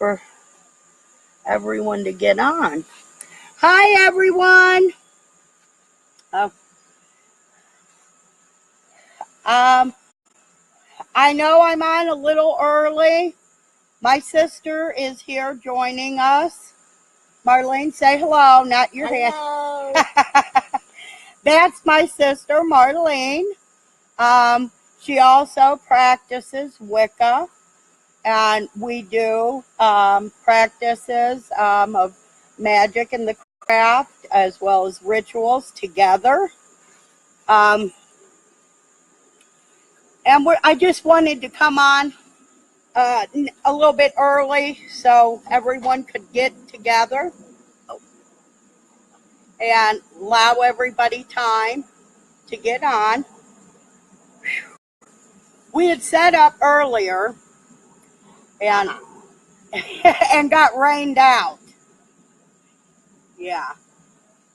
for everyone to get on. Hi, everyone. I know I'm on a little early. My sister is here joining us. Marlene, say hello, not your hand. That's my sister, Marlene. She also practices Wicca, and we do practices of magic and the craft, as well as rituals together. And I just wanted to come on a little bit early so everyone could get together and allow everybody time to get on. We had set up earlier and and got rained out. Yeah,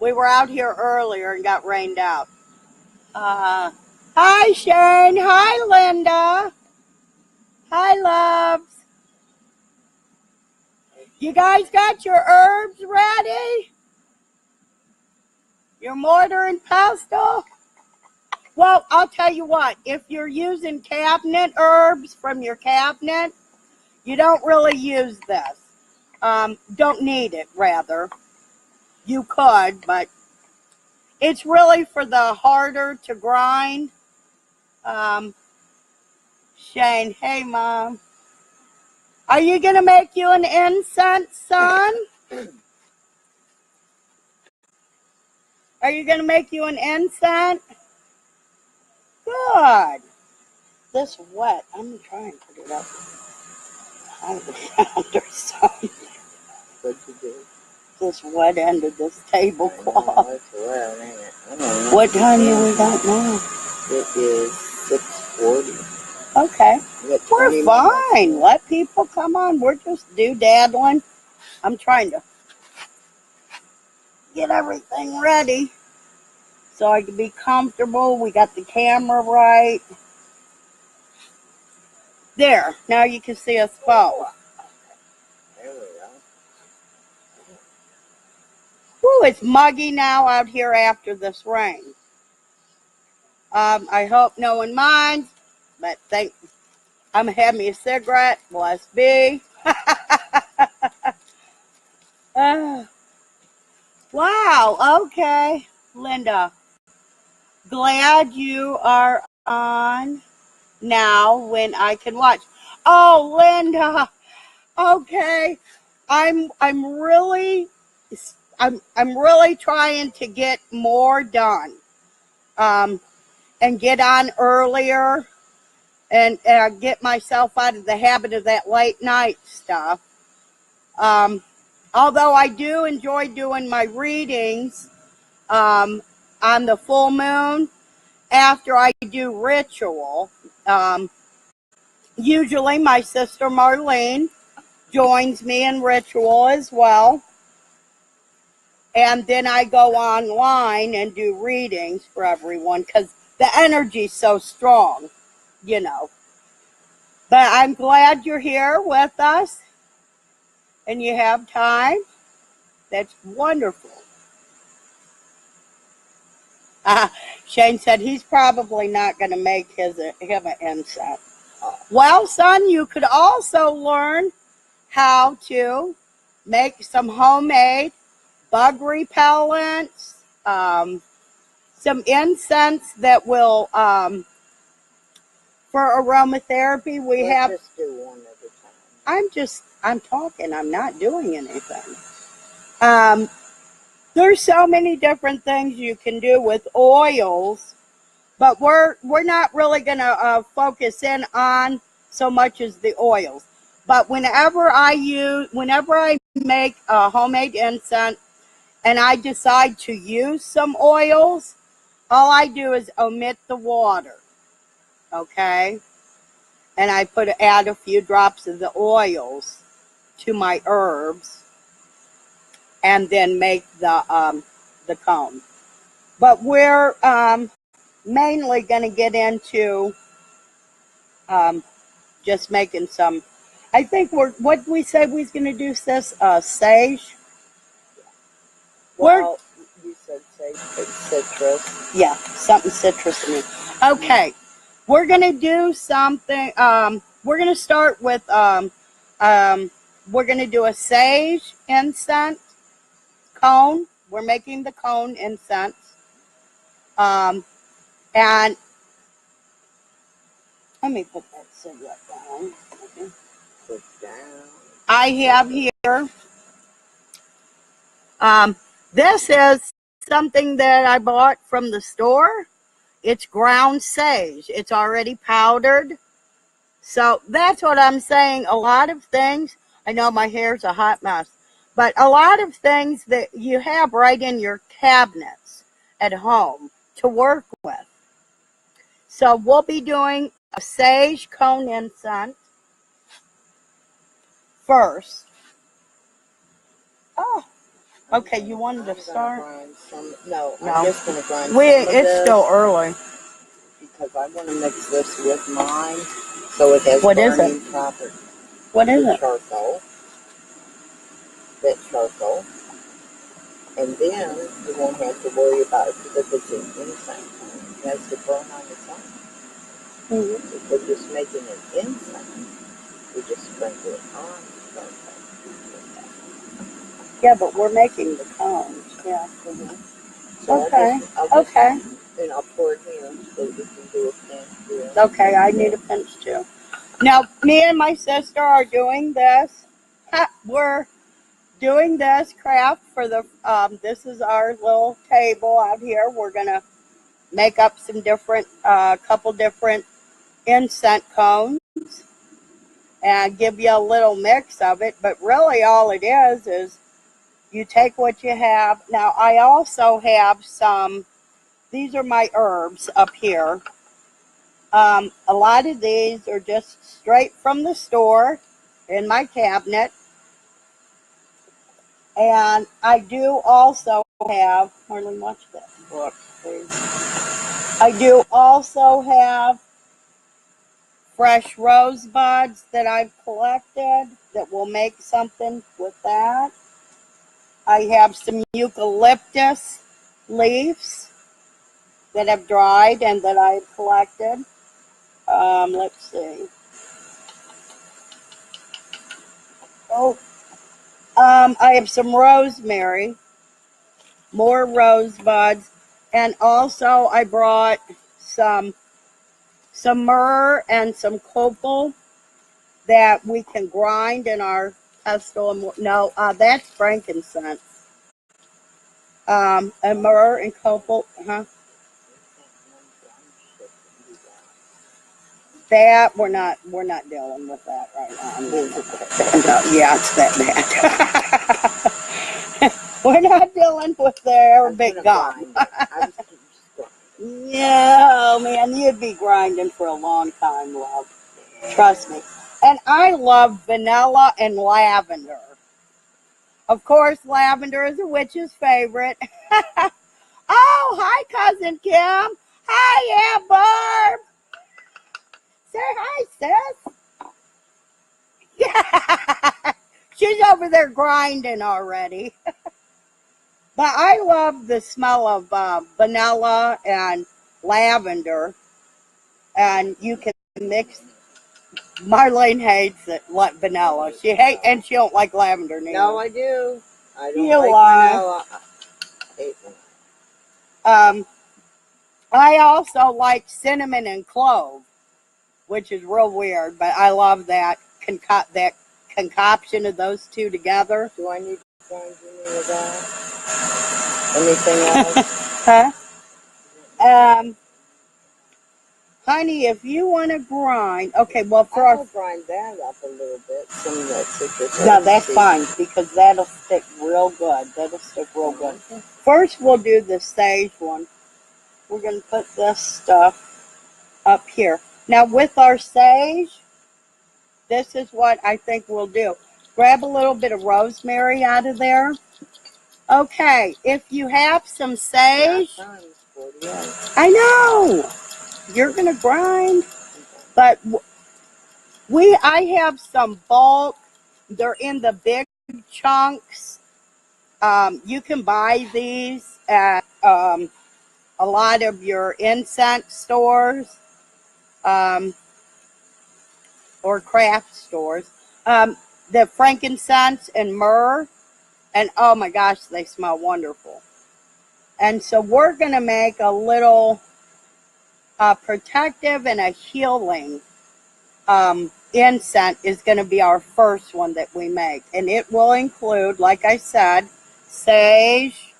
we were out here earlier and got rained out. Hi, Shane. Hi, Linda. Hi, loves. You guys got your herbs ready? Your mortar and pestle? Well, I'll tell you what. If you're using cabinet herbs from your cabinet, you don't really use this. Don't need it, rather. You could, but it's really for the harder to grind. Shane, hey, Mom. Are you going to make you an incense, son? Are you going to make you an incense? Good. This wet. I'm trying to put it up. I found or something. What'd you do? This wet end of this tablecloth. It's wet, ain't it? What time do we got now? It is 6:40. Okay. We're fine. Let people come on. We're just do-daddling. I'm trying to get everything ready so I can be comfortable. We got the camera right. There. Now you can see us both. There we go. Woo, it's muggy now out here after this rain. I hope no one minds, but I'm having me a cigarette. Bless be. Wow, okay. Linda, glad you are on now when I can watch. Oh, Linda. Okay. I'm really trying to get more done. And get on earlier and get myself out of the habit of that late night stuff. Although I do enjoy doing my readings on the full moon after I do ritual. Usually my sister Marlene joins me in ritual as well. And then I go online and do readings for everyone because the energy's so strong, you know. But I'm glad you're here with us and you have time. That's wonderful. Shane said he's probably not going to make him an incense. Well, son, you could also learn how to make some homemade bug repellents, some incense that will, for aromatherapy, Let's just do one at a time. I'm talking, I'm not doing anything. There's so many different things you can do with oils, but we're not really going to focus in on so much as the oils. But whenever I make a homemade incense and I decide to use some oils, all I do is omit the water, okay? And I add a few drops of the oils to my herbs, and then make the comb. But we're mainly going to get into just making some. I think what we said we was going to do, sis, sage. Well, you said sage, but citrus. Yeah, something citrusy. Okay, we're going to do something. We're going to start with, we're going to do a sage incense cone. We're making the cone incense. And let me put that cigarette down. Put down. I have here, this is something that I bought from the store. It's ground sage. It's already powdered. So that's what I'm saying. A lot of things, I know my hair's a hot mess, but a lot of things that you have right in your cabinets at home to work with. So we'll be doing a sage cone incense first. Oh, okay. You wanted to start? No, I'm just going to grind It's still early. Because I want to mix this with mine so it has burning properties. What is it? Charcoal. That charcoal. And then you won't have to worry about it because it's an incense. It has to burn on its own. Mm-hmm. If we're just making an incense, we just sprinkle it on the charcoal. Yeah, but we're making the cones. Yeah. Mm-hmm. So okay. And I'll pour it here so we can do a pinch here. Okay, I need a pinch too. Now, me and my sister are doing this. We're doing this craft for the, this is our little table out here. We're going to make up some different, couple different incense cones and give you a little mix of it. But really all it is you take what you have. Now, I also have some, these are my herbs up here. A lot of these are just straight from the store in my cabinet. And I do also have, Marlene, watch that book, please. I do also have fresh rosebuds that I've collected that will make something with that. I have some eucalyptus leaves that have dried and that I've collected. Let's see. Oh, I have some rosemary, more rosebuds, and also I brought some myrrh and some copal that we can grind in our pestle. And no, that's frankincense. And myrrh and copal, that we're not dealing with that right now. No, yeah, it's that bad. We're not dealing with the Arabic gum. Yeah, man, you'd be grinding for a long time, love. Trust me. And I love vanilla and lavender. Of course, lavender is a witch's favorite. Oh, hi, Cousin Kim. Hi, Aunt Barb. Say hi, sis. Yeah. She's over there grinding already. But I love the smell of vanilla and lavender. And you can mix. Marlene hates it, like vanilla. And she don't like lavender neither. No, I do. I don't like vanilla. I hate vanilla. I also like cinnamon and clove, which is real weird, but I love that concoction of those two together. Do I need to find any of that? Anything else? Huh? Honey, if you want to grind, okay, well, I'll grind that up a little bit. Some of that citrus. No, that's fine, because that'll stick real good. That'll stick real good. First, we'll do the sage one. We're going to put this stuff up here. Now, with our sage, this is what I think we'll do. Grab a little bit of rosemary out of there. Okay, if you have some sage, I know. You're going to grind, but I have some bulk. They're in the big chunks. You can buy these at a lot of your incense stores or craft stores. The frankincense and myrrh, and oh my gosh, they smell wonderful. And so we're going to make a little protective and a healing incense is going to be our first one that we make. And it will include, like I said, sage.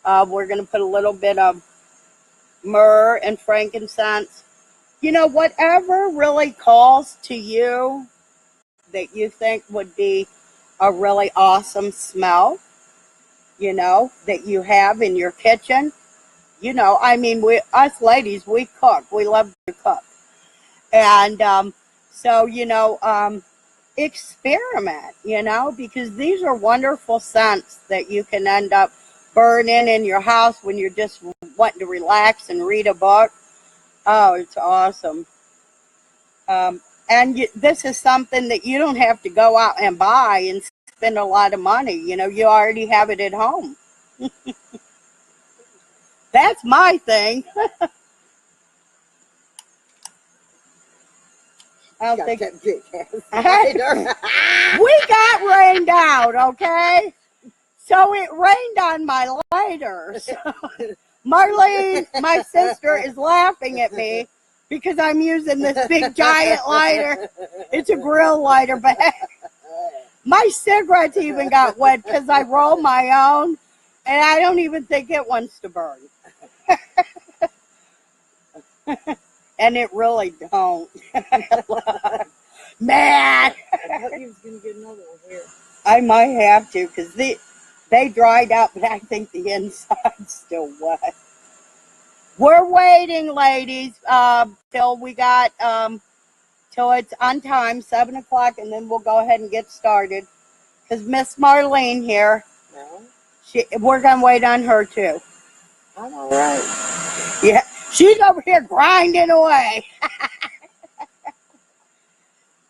We're going to put a little bit of myrrh and frankincense. You know, whatever really calls to you that you think would be a really awesome smell, you know, that you have in your kitchen. You know, I mean, us ladies, we cook. We love to cook. And so, you know, experiment, you know, because these are wonderful scents that you can end up burning in your house when you're just wanting to relax and read a book. Oh, it's awesome. And this is something that you don't have to go out and buy and spend a lot of money. You know, you already have it at home. That's my thing. I don't think that big ass we got rained out, okay? So it rained on my lighter. So Marlene, my sister, is laughing at me because I'm using this big giant lighter. It's a grill lighter, but my cigarettes even got wet because I roll my own, and I don't even think it wants to burn. And it really don't. Man! I thought you was going to get another one here. I might have to because they dried up, but I think the inside's still wet. We're waiting, ladies, till we got, till it's on time, 7 o'clock, and then we'll go ahead and get started. Because Miss Marlene here, No, we're going to wait on her too. I'm all right. Yeah, she's over here grinding away.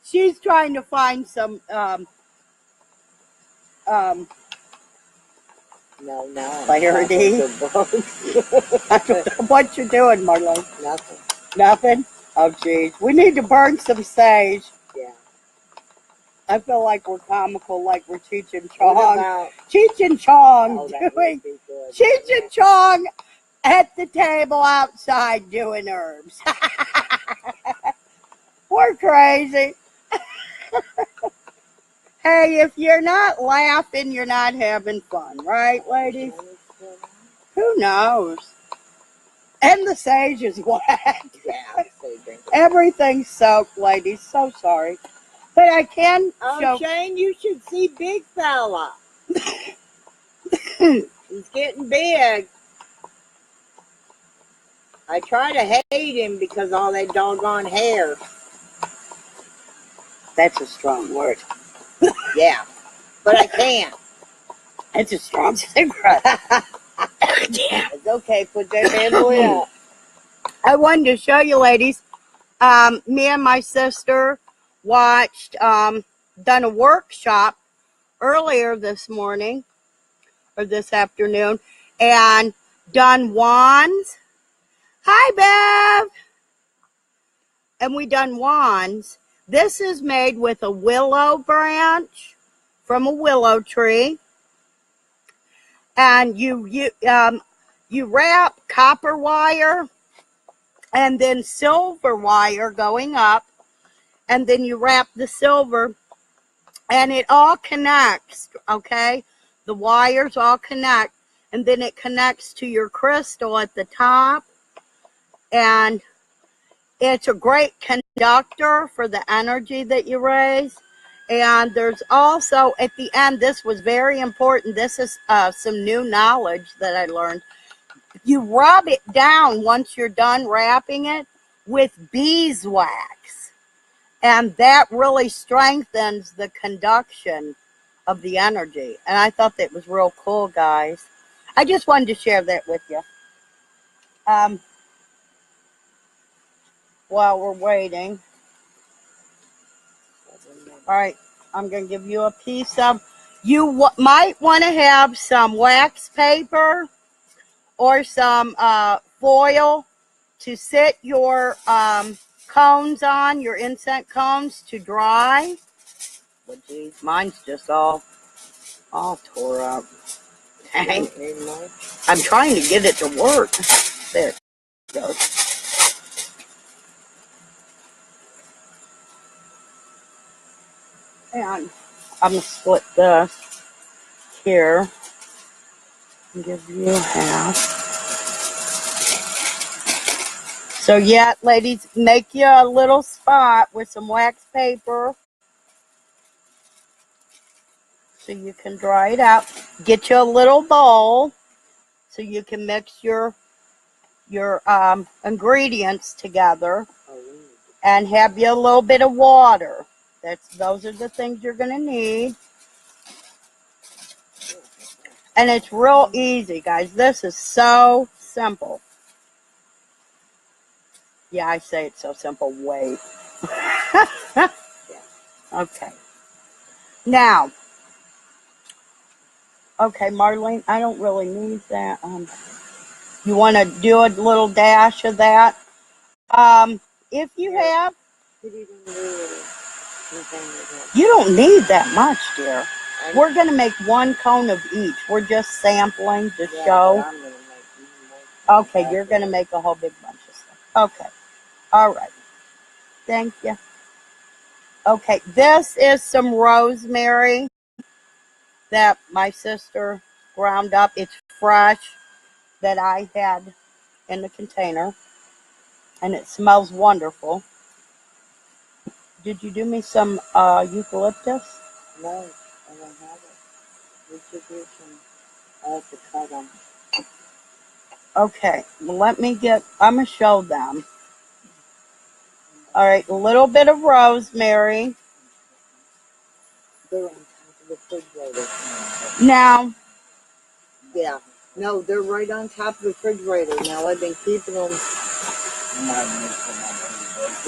She's trying to find some, No, clarity. What you doing, Marlene? Nothing. Nothing? Oh, geez. We need to burn some sage. Yeah. I feel like we're comical, like we're Cheech and What Chong. about? Cheech and Chong Oh, that would doing be good. Cheech and Chong at the table outside doing herbs. We're crazy. Hey, if you're not laughing, you're not having fun, right, ladies? Who knows? And the sage is wet. Yeah, so drink it. Everything's soaked, ladies. So sorry. But I can show. Shane, you should see Big Fella. He's getting big. I try to hate him because all that doggone hair. That's a strong word. Yeah, but I can't. It's a strong cigarette. Damn. It's okay. Put that bad boy up. I wanted to show you, ladies. Me and my sister watched, done a workshop earlier this morning or this afternoon, and done wands. Hi, Bev. And we done wands. This is made with a willow branch from a willow tree. And you wrap copper wire and then silver wire going up. And then you wrap the silver and it all connects, okay? The wires all connect. And then it connects to your crystal at the top. And it's a great conductor for the energy that you raise. And there's also, at the end, this was very important. This is some new knowledge that I learned. You rub it down once you're done wrapping it with beeswax. And that really strengthens the conduction of the energy. And I thought that was real cool, guys. I just wanted to share that with you. While we're waiting. All right, I'm going to give you a piece of, you might want to have some wax paper or some foil to sit your cones on, your incense cones to dry. But geez, mine's just all tore up. Dang. I'm trying to get it to work. There it goes. And I'm going to split this here and give you half. So yeah, ladies, make you a little spot with some wax paper so you can dry it out. Get you a little bowl so you can mix your ingredients together, and have you a little bit of water. Those are the things you're going to need. And it's real easy, guys. This is so simple. Yeah, I say it's so simple. Wait. Okay. Now, okay, Marlene, I don't really need that. You want to do a little dash of that? If you have, you don't need that much, dear. We're going to make one cone of each. We're just sampling to show. Okay, you're going to make a whole big bunch of stuff. Okay. All right. Thank you. Okay, this is some rosemary that my sister ground up. It's fresh, that I had in the container, and it smells wonderful. Did you do me some eucalyptus? No, I don't have it. We should do some. I have to cut them. Okay, well, I'm going to show them. All right, a little bit of rosemary. They're on top of the refrigerator. Now. Yeah. No, they're right on top of the refrigerator. Now I've been keeping them.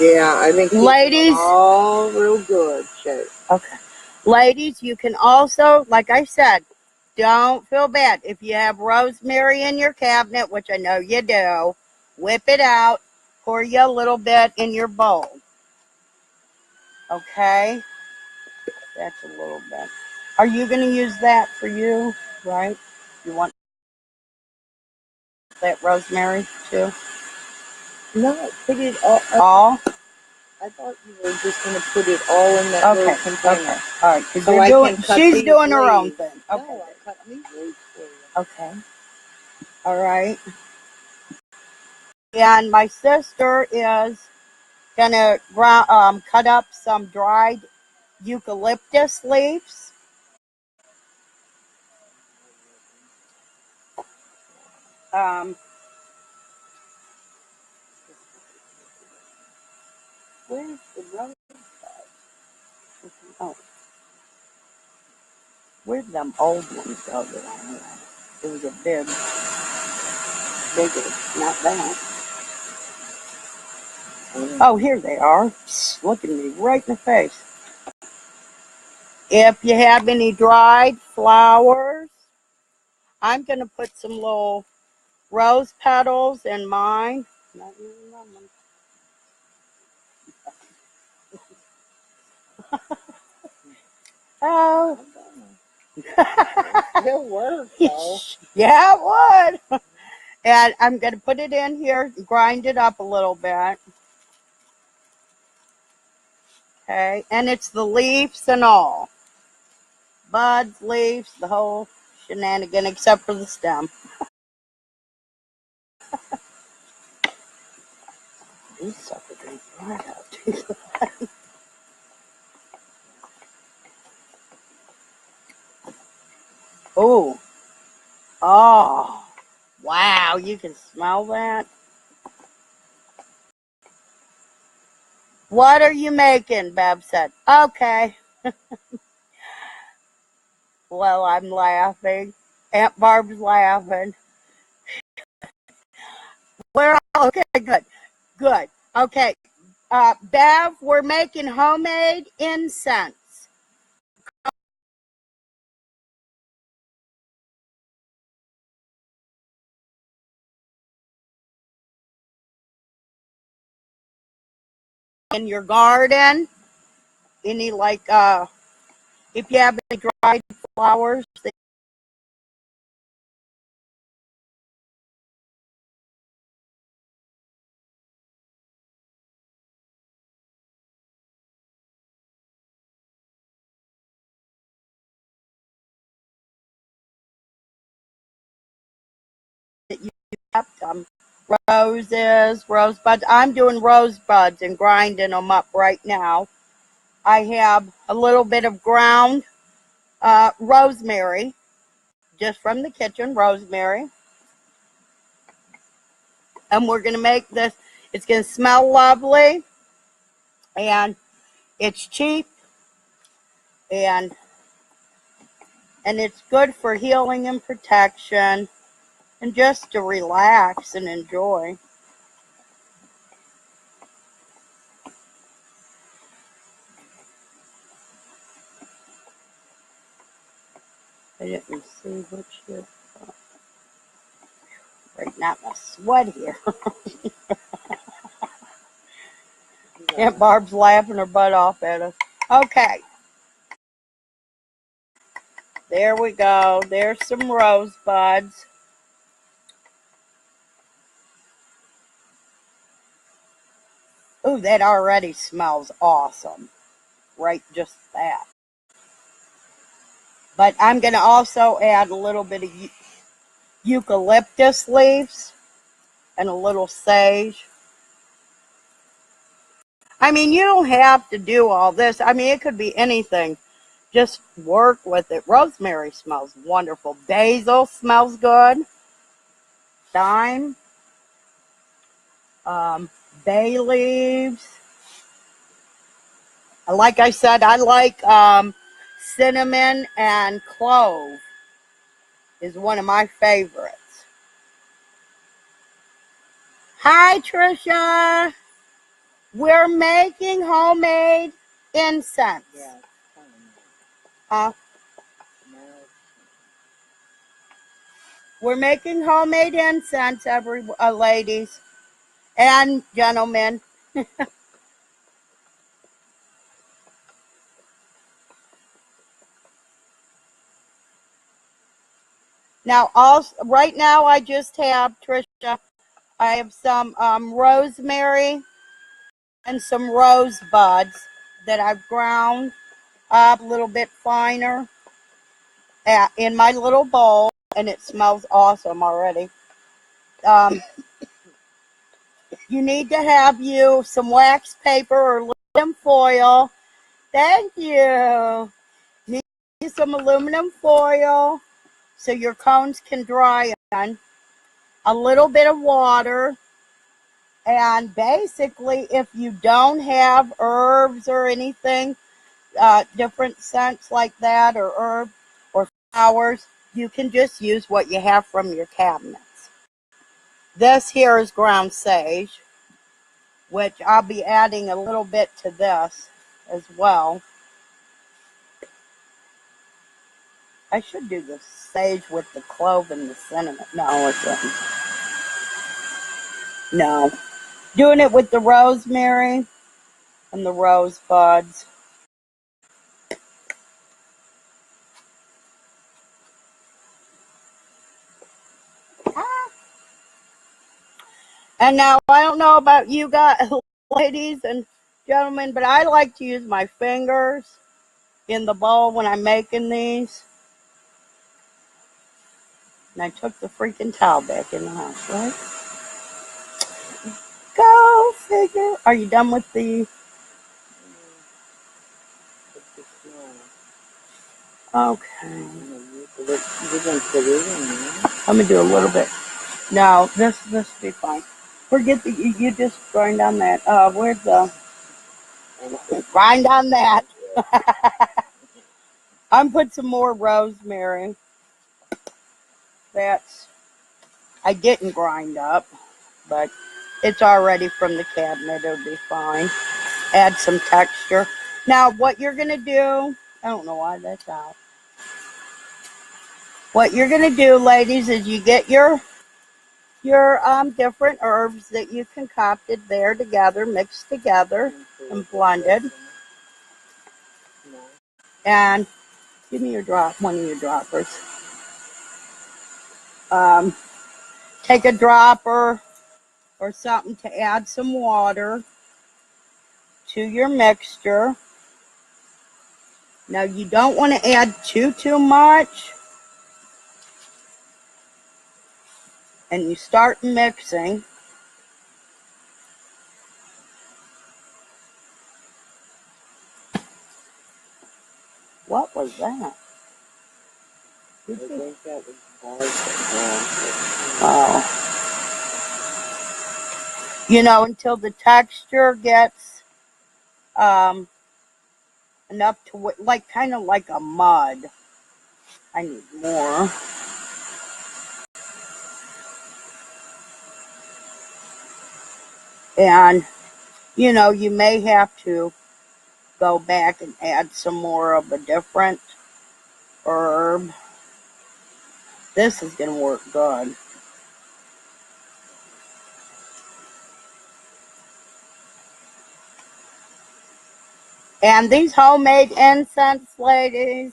Yeah, I've been keeping them all real good. Shape. Okay. Ladies, you can also, like I said, don't feel bad. If you have rosemary in your cabinet, which I know you do, whip it out, pour you a little bit in your bowl. Okay? That's a little bit. Are you going to use that for you, right? You want that rosemary too? No, put it all. I thought you were just going to put it all in that little container. Okay, all right. So she's doing her own thing. Okay. No, I'll cut these leaves for you. Okay. All right. And my sister is going to cut up some dried eucalyptus leaves. Where's the rose? Oh. Where'd them old ones go that I had? It was a bigger, not that. Oh, here they are. Looking me right in the face. If you have any dried flowers, I'm going to put some little rose petals in mine. Not using them. Oh. It'll work, though. Yeah, it would. And I'm going to put it in here, grind it up a little bit. Okay, and it's the leaves and all. Buds, leaves, the whole shenanigan, except for the stem. These suckers are right out too. Oh. Oh. Wow, you can smell that? What are you making? Bev said. Okay. Well, I'm laughing. Aunt Barb's laughing. We're all okay. Good. Good. Okay. Bev, we're making homemade incense. in your garden. Any like if you have any dried flowers that you kept, roses, rosebuds. I'm doing rosebuds and grinding them up right now. I have a little bit of ground rosemary, just from the kitchen, rosemary. And we're going to make this, it's going to smell lovely, and it's cheap, and it's good for healing and protection, and just to relax and enjoy. I didn't see what you right now. My sweat here. Aunt Barb's laughing her butt off at us. Okay. There we go. There's some rosebuds. Ooh, that already smells awesome. Right, just that. But I'm going to also add a little bit of eucalyptus leaves and a little sage. I mean, you don't have to do all this. I mean, it could be anything. Just work with it. Rosemary smells wonderful. Basil smells good. Thyme. Bay leaves. Like I said, I like cinnamon and clove is one of my favorites. Hi, Trisha. We're making homemade incense. Yeah. We're making homemade incense, ladies and gentlemen. Now, right now, I just have, Trisha, I have some rosemary and some rosebuds that I've ground up a little bit finer in my little bowl, and it smells awesome already. You need to have you some wax paper or aluminum foil. Thank you. Need some aluminum foil so your cones can dry on. A little bit of water. And basically, if you don't have herbs or anything, different scents like that, or herb or flowers, you can just use what you have from your cabinets. This here is ground sage, which I'll be adding a little bit to this as well. I should do the sage with the clove and the cinnamon. No, it doesn't. No. Doing it with the rosemary and the rosebuds. And now, I don't know about you guys, ladies and gentlemen, but I like to use my fingers in the bowl when I'm making these. And I took the freaking towel back in the house, right? Go figure. Are you done with the... Okay. Let me do a little bit. No, this will be fine. Forget that you just grind on that. Where's the... Grind on that. I'm putting some more rosemary. I didn't grind up, but it's already from the cabinet. It'll be fine. Add some texture. Now, what you're going to do, I don't know why that's out. What you're going to do, ladies, is you get your your different herbs that you concocted there together, mixed together and blended. And give me your one of your droppers. Take a dropper or something to add some water to your mixture. Now you don't want to add too much. And you start mixing. What was that? I think that was oh. You know, until the texture gets enough to, like, kind of like a mud. I need more. And, you know, you may have to go back and add some more of a different herb. This is going to work good. And these homemade incense, ladies,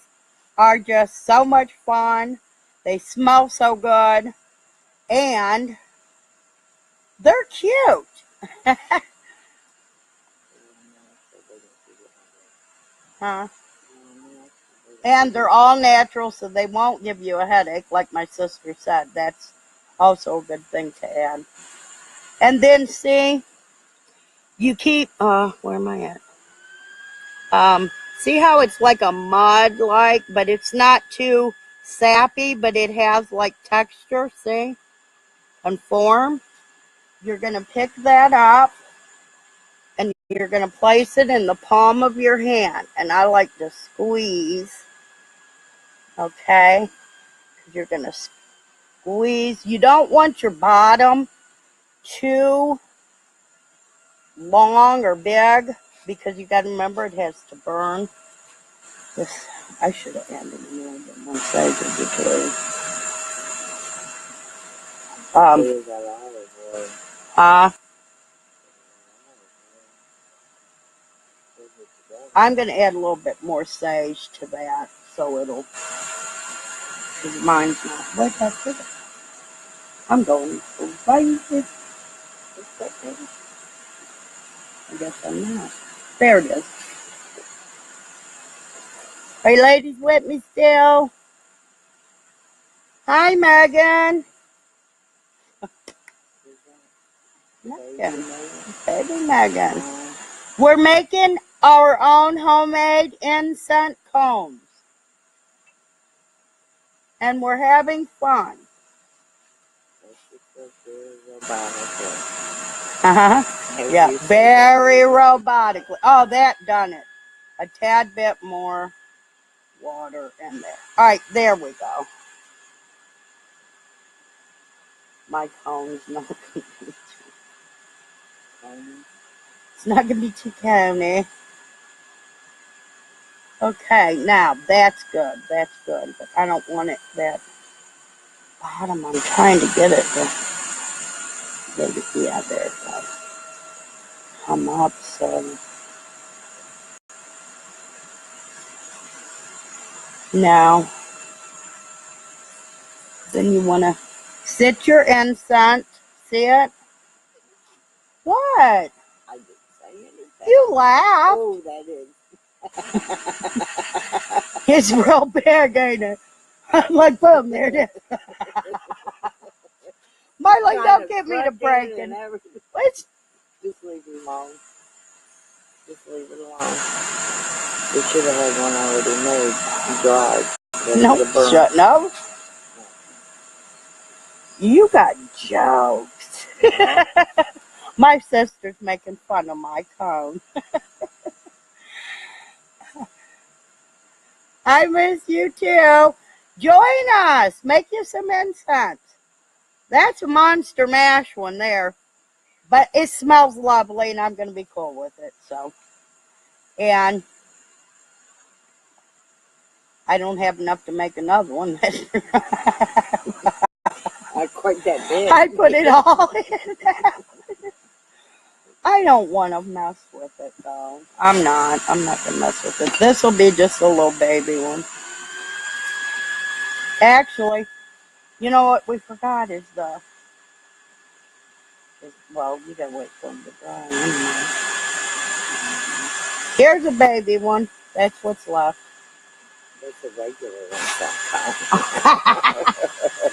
are just so much fun. They smell so good. And they're cute. Huh? And they're all natural, so they won't give you a headache, like my sister said. That's also a good thing to add. And then, see, you keep, where am I at? See how it's like a mud-like, but it's not too sappy, but it has like texture, see, and form. You're going to pick that up, and you're going to place it in the palm of your hand. And I like to squeeze, okay? You're going to squeeze. You don't want your bottom too long or big, because you got to remember it has to burn. This, I should have added a little bit more sage of the tree. I'm going to add a little bit more sage to that, so it'll, because mine's not, what that's it. I'm going crazy. I guess I'm not. There it is. Are you ladies with me still? Hi, Megan. Megan. Baby Megan. We're making our own homemade incense combs. And we're having fun. Yeah, very robotically. Oh, that done it. A tad bit more water in there. All right, there we go. My cone's not going to be too coney. It's not going to be too coney. Okay, now that's good. That's good. But I don't want it that bottom. I'm trying to get it to maybe, yeah, there it goes. Come up, so now then you want to sit your incense. See it? What? I didn't say anything. You laugh. Oh, that is. It's real big, ain't it? I'm like, boom, there it is. Marlene, don't get me to breaking. Let's just leave it alone. Just leave it alone. We should have had one already made, dried. No, shut no. You got jokes. My sister's making fun of my cone. I miss you too. Join us. Make you some incense. That's a monster mash one there. But it smells lovely, and I'm going to be cool with it. So, and I don't have enough to make another one. I quite that big. I put it all in that. I don't want to mess with it, though. I'm not going to mess with it. This will be just a little baby one. Actually, you know what we forgot is well, you got to wait for them to dry anyway. Here's a baby one. That's what's left. That's a regular one.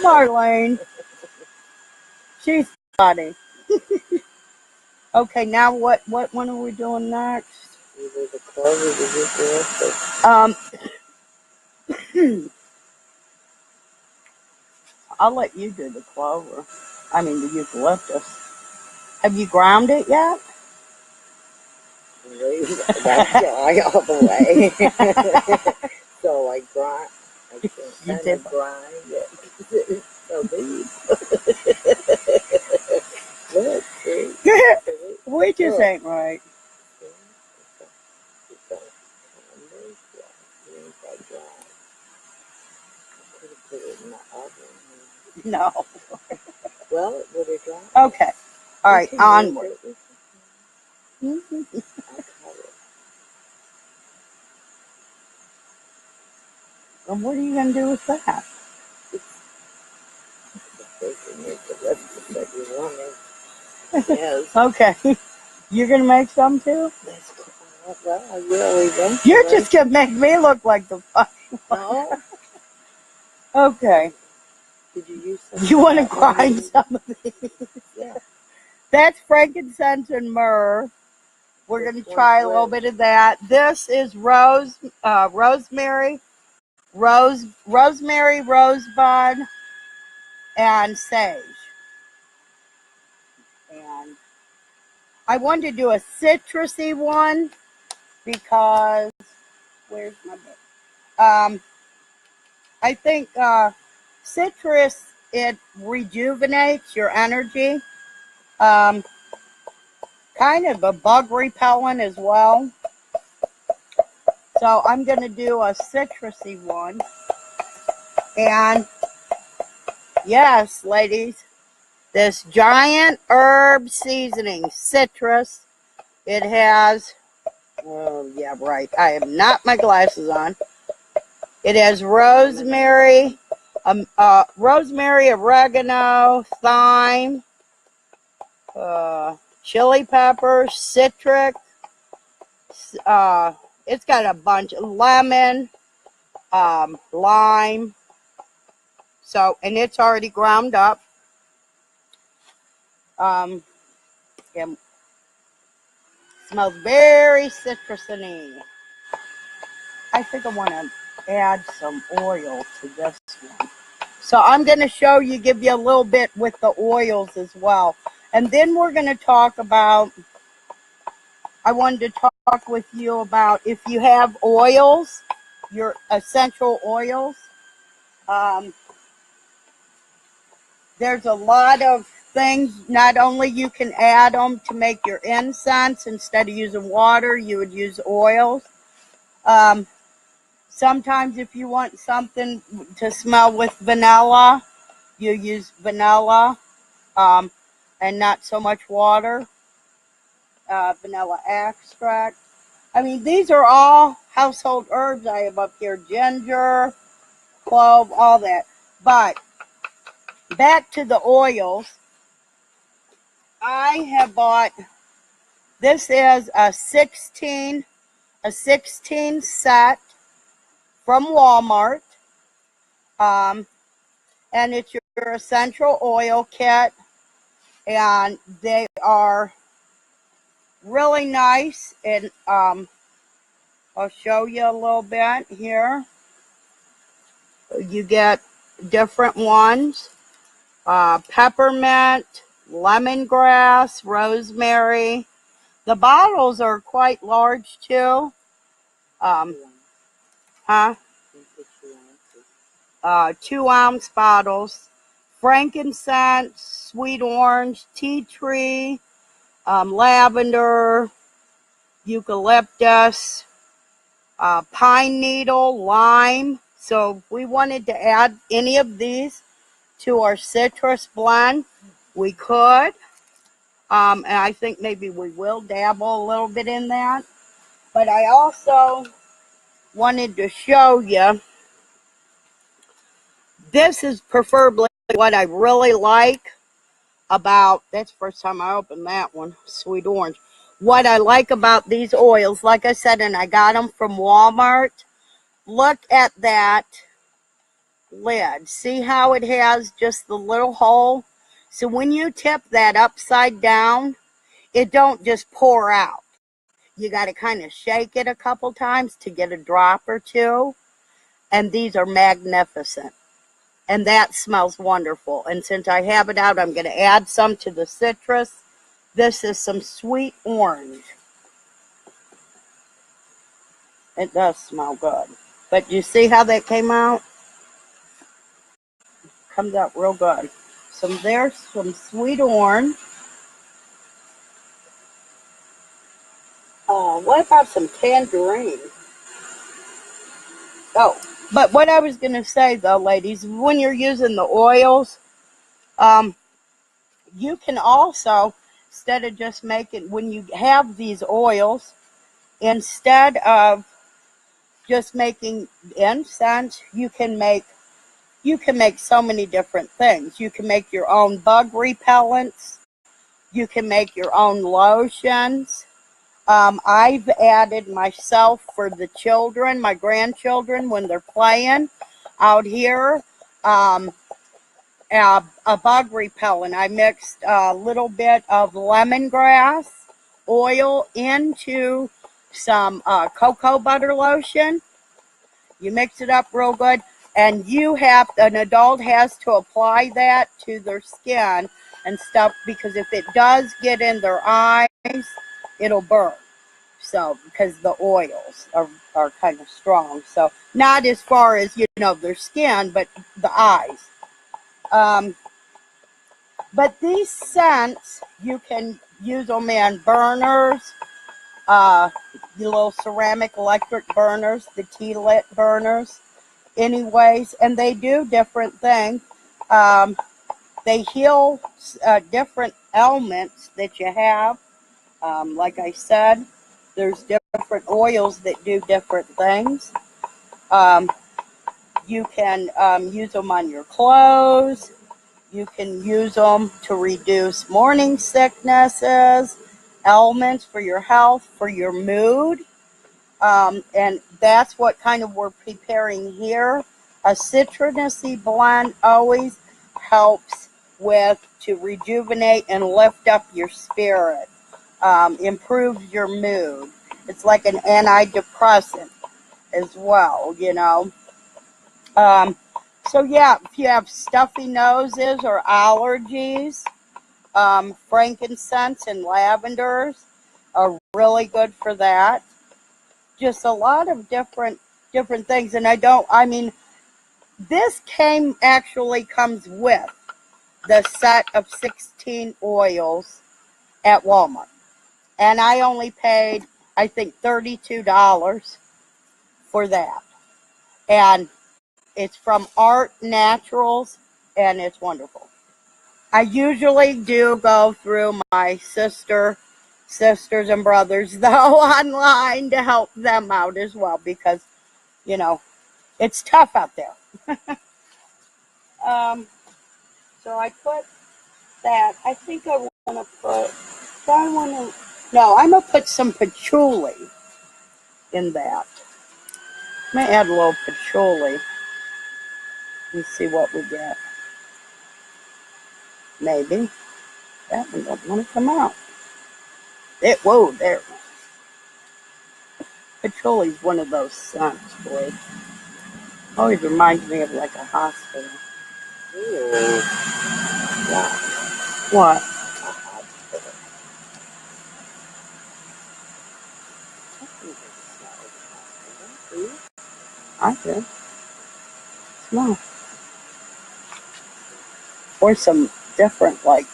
Marlene. She's funny. Okay, now what one are we doing next? Either the clover or the eucalyptus. I'll let you do the clover. I mean the eucalyptus. Have you ground it yet? That's dry all the way. So I grind. I can't grind it. It's so big. Look, see? We just ain't right. No. Well, it would have dry. Okay. All right, onward. And what are you going to do with that? Yes. Okay. You're going to make some too? Well, I will eventually. You're just going to make me look like the funny one. No. Okay. Did you use some? You want to grind some of these? Yeah. That's frankincense and myrrh. We're going to try a little bit of that. This is rosemary, rosebud, and sage. And I wanted to do a citrusy one because where's my book? I think citrus, it rejuvenates your energy. Kind of a bug repellent as well. So I'm going to do a citrusy one. And yes, ladies, this giant herb seasoning, citrus. It has, oh yeah, right. I have not my glasses on. It has rosemary, oregano, thyme, chili pepper, citric. It's got a bunch of lemon, lime. So, and it's already ground up. And smells very citrusy. I think I want to add some oil to this one. So I'm going to show you, give you a little bit with the oils as well. And then we're going to talk about, I wanted to talk with you about if you have oils, your essential oils. There's a lot of things. Not only you can add them to make your incense. Instead of using water, you would use oils. Sometimes if you want something to smell with vanilla, you use vanilla and not so much water. Vanilla extract. I mean, these are all household herbs I have up here. Ginger, clove, all that. But back to the oils. I have bought, this is a 16 set from Walmart. And it's your essential oil kit. And they are really nice. And I'll show you a little bit here. You get different ones. Peppermint, lemongrass, rosemary. The bottles are quite large too. 2-ounce bottles. Frankincense, sweet orange, tea tree, lavender, eucalyptus, pine needle, lime. So if we wanted to add any of these, to our citrus blend, we could. And I think maybe we will dabble a little bit in that. But I also wanted to show you, this is preferably what I really like about, that's the first time I opened that one, sweet orange. What I like about these oils, like I said, and I got them from Walmart, look at that lid. See how it has just the little hole? So when you tip that upside down, it don't just pour out. You got to kind of shake it a couple times to get a drop or two. And these are magnificent. And that smells wonderful. And since I have it out, I'm going to add some to the citrus. This is some sweet orange. It does smell good. But you see how that came out? Comes out real good. So there's some sweet orange. What about some tangerine? Oh, but what I was going to say, though, ladies, when you're using the oils, you can also, instead of just making, when you have these oils, instead of just making incense, you can make so many different things. You can make your own bug repellents. You can make your own lotions. I've added myself for the children, my grandchildren, when they're playing out here, a bug repellent. I mixed a little bit of lemongrass oil into some cocoa butter lotion. You mix it up real good, and an adult has to apply that to their skin and stuff, because if it does get in their eyes, it'll burn. So, because the oils are kind of strong. So, not as far as, their skin, but the eyes. But these scents, you can use them in burners, the little ceramic electric burners, the tea lit burners, anyways, and they do different things. They heal different ailments that you have. Like I said, there's different oils that do different things. You can use them on your clothes. You can use them to reduce morning sicknesses, ailments, for your health, for your mood. And that's what kind of we're preparing here. A citrusy blend always helps to rejuvenate and lift up your spirit, improves your mood. It's like an antidepressant as well, So yeah, if you have stuffy noses or allergies, frankincense and lavenders are really good for that. Just a lot of different things. And this comes with the set of 16 oils at Walmart. And I only paid, I think, $32 for that. And it's from Art Naturals, and it's wonderful. I usually do go through my sisters and brothers, though, online to help them out as well, because, it's tough out there. So I put that. I think I want to put, no, I'm going to put some patchouli in that. I'm going to add a little patchouli and see what we get. Maybe. That one doesn't want to come out. Whoa, there. Patchouli is one of those scents, boy. Always reminds me of like a hospital. Ooh. Yeah. What? I do. Smell. Or some different, like,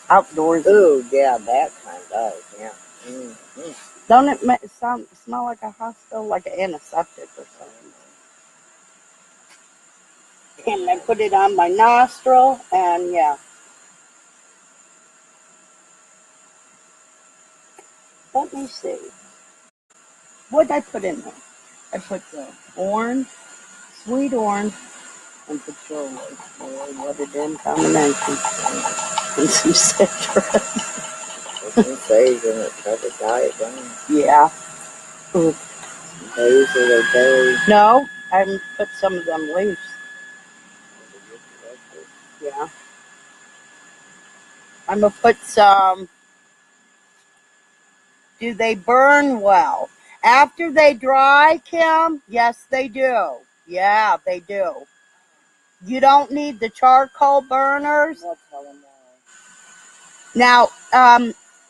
outdoors. Ooh, yeah, that kind does, yeah. Mm-hmm. Don't it smell like a hospital, like an antiseptic or something? And I put it on my nostril, and yeah. Let me see. What did I put in there? I put the orange, sweet orange, and patchouli. What a dim combination. And some citrus. Some sage in it, try to die it down. Yeah. Ooh. Basil or berry. No, I put some of them leaves. Yeah. I'm going to put some. Do they burn well? After they dry, Kim? Yes, they do. Yeah, they do. You don't need the charcoal burners. Now,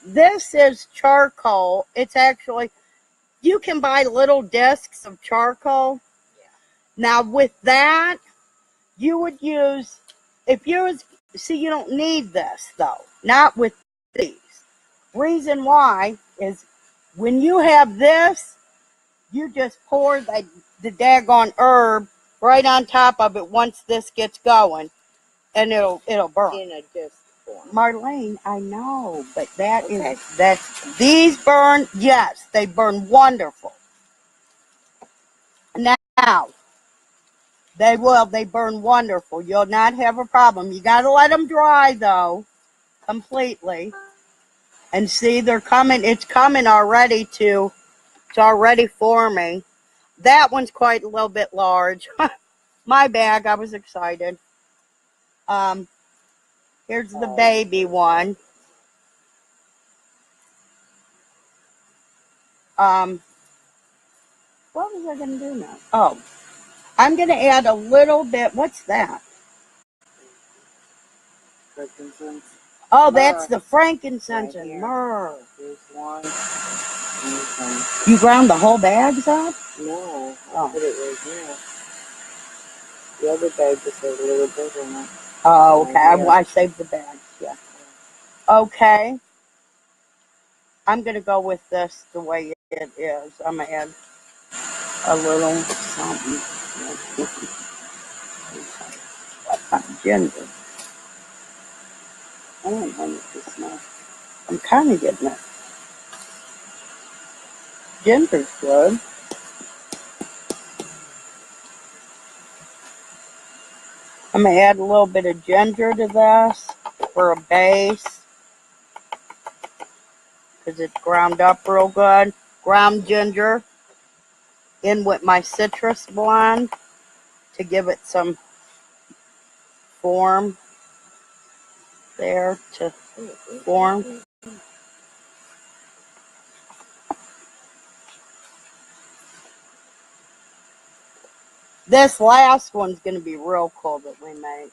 this is charcoal. It's actually, you can buy little discs of charcoal. Now, with that, you would use, if you was, see, you don't need this, though. Not with these. Reason why is when you have this, you just pour the daggone herb right on top of it once this gets going, and it'll burn. In a disc form. Marlene, I know, but these burn, yes, they burn wonderful. Now, they burn wonderful. You'll not have a problem. You got to let them dry, though, completely. And see, they're coming, it's coming already it's already forming. That one's quite a little bit large. My bag, I was excited. Here's the baby one. What was I going to do now? Oh, I'm going to add a little bit. What's that? Frankincense. Oh, that's the frankincense and myrrh. Here's one. You ground the whole bags up? No, I put it right here. The other bag just has a little bit in it. Oh, okay. I saved the bags. Yeah. Okay. I'm going to go with this the way it is. I'm going to add a little something. Ginger. I don't know what this smells. I'm kind of getting it. Ginger's good. I'm going to add a little bit of ginger to this for a base, because it's ground up real good. Ground ginger in with my citrus blend to give it some form there to form. This last one's going to be real cool that we make.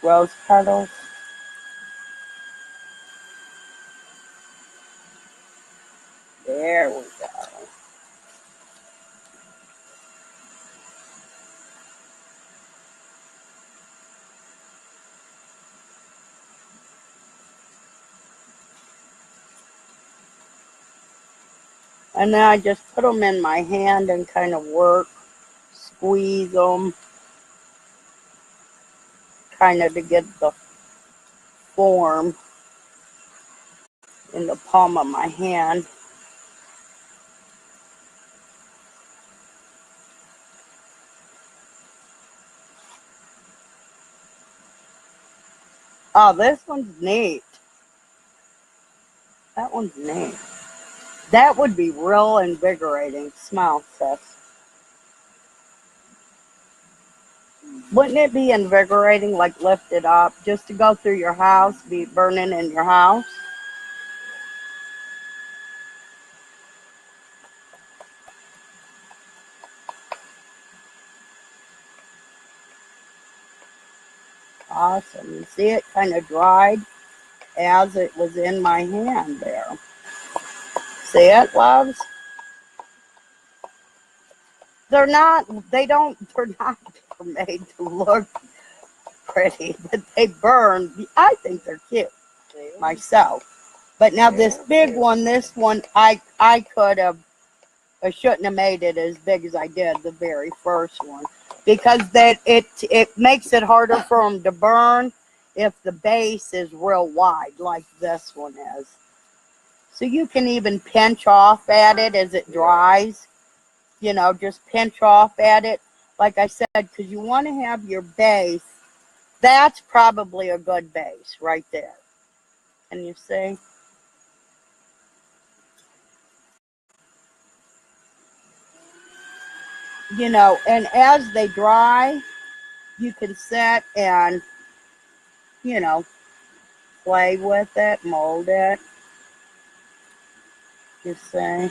Rose petals. There we go. And then I just put them in my hand and kind of work, squeeze them, kind of to get the form in the palm of my hand. Oh, this one's neat. That one's neat. That would be real invigorating. Smell, sis. Wouldn't it be invigorating, like lift it up, just to go through your house, be burning in your house? Awesome. You see it kind of dried as it was in my hand there. See it, loves? They're not made to look pretty, but they burn. I think they're cute myself. But now this big one, I could have, I shouldn't have made it as big as I did the very first one, because it makes it harder for them to burn if the base is real wide like this one is. So you can even pinch off at it as it dries. You know, just pinch off at it, like I said, because you want to have your base. That's probably a good base right there. Can you see? You know, and as they dry, you can sit and, you know, play with it, mold it. You see?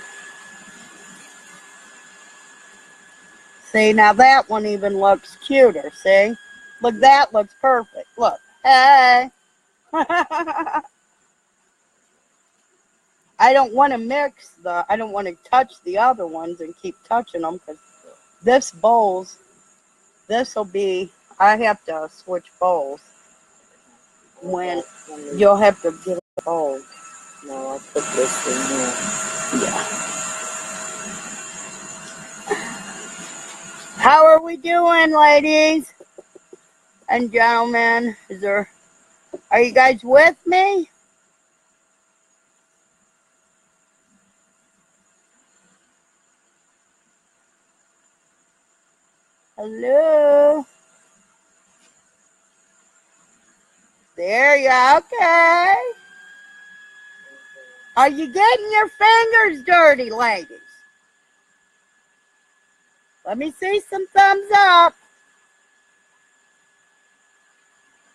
See, now that one even looks cuter, see? Look, that looks perfect. Look. Hey! I don't want to I don't want to touch the other ones and keep touching them, because this bowls, this will be, I have to switch bowls. When you'll have to get a bowl. No, I'll put this in here. Yeah. How are we doing, ladies and gentlemen? Are you guys with me? Hello? There you are. Okay. Are you getting your fingers dirty, ladies? Let me see some thumbs up.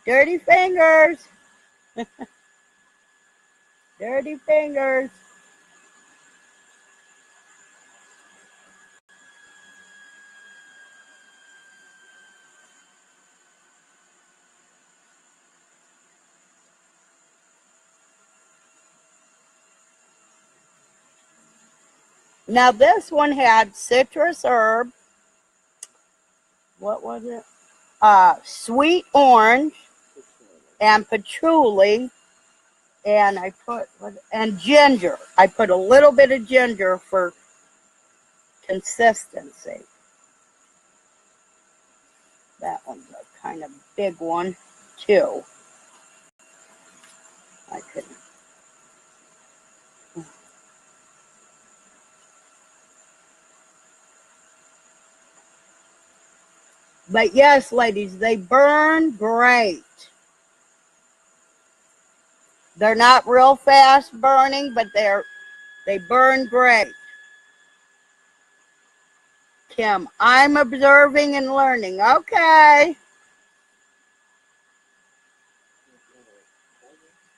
Dirty fingers. Dirty fingers. Now this one had citrus herb. What was it? Sweet orange and patchouli. And I put, and ginger. I put a little bit of ginger for consistency. That one's a kind of big one, too. I couldn't. But yes, ladies, they burn great. They're not real fast burning, but they burn great. Kim, I'm observing and learning. Okay.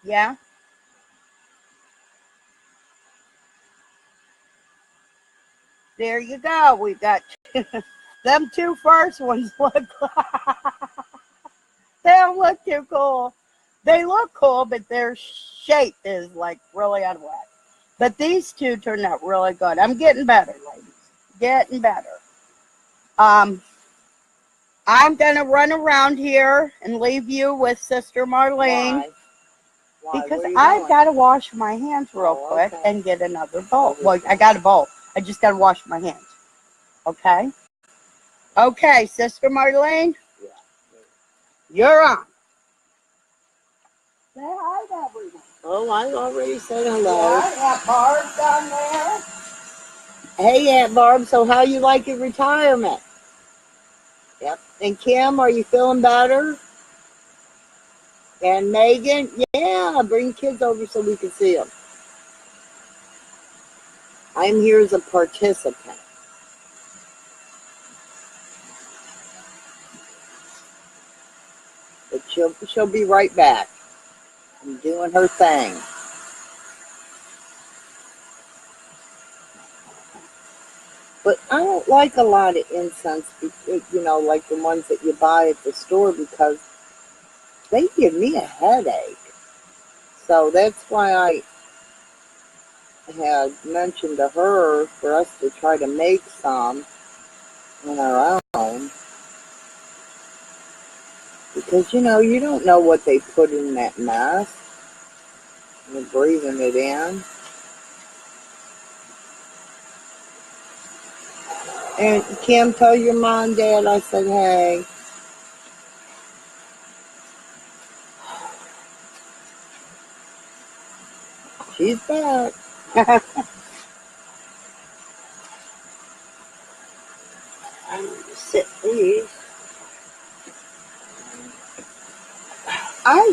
Yeah. There you go. We got them two first ones look. They don't look too cool. They look cool, but their shape is like really out of whack. But these two turned out really good. I'm getting better, ladies. Getting better. I'm gonna run around here and leave you with Sister Marlene. Why? Because I've got to wash my hands real quick and get another bowl. Well, I got a bowl. I just got to wash my hands. Okay? Okay, Sister Marlene? Yeah. You're on. Say hi to everyone. Oh, I already said hello. Yeah, Aunt Barb down there. Hey, Aunt Barb, so how you like your retirement? Yep. And Kim, are you feeling better? And Megan, yeah, bring kids over so we can see them. I'm here as a participant. But she'll be right back. I'm doing her thing. But I don't like a lot of incense, you know, like the ones that you buy at the store, because they give me a headache. So that's why had mentioned to her for us to try to make some on our own. Because, you know, you don't know what they put in that mess. You're breathing it in. And Kim, tell your mom and dad I said, hey. She's back. I'm going to sit these.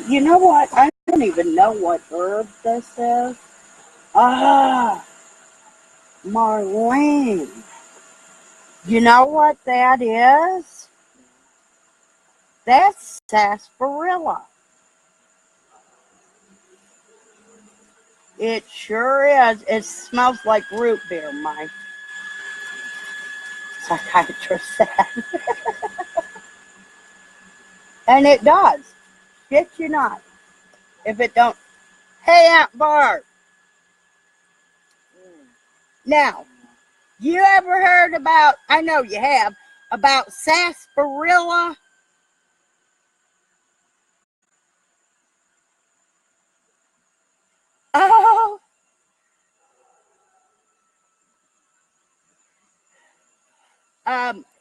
You know what? I don't even know what herb this is. Ah, Marlene. You know what that is? That's sarsaparilla. It sure is. It smells like root beer, my psychiatrist said. And it does. Shit you not. If it don't. Hey, Aunt Barb. Now, you ever heard about, I know you have, about sarsaparilla? Oh,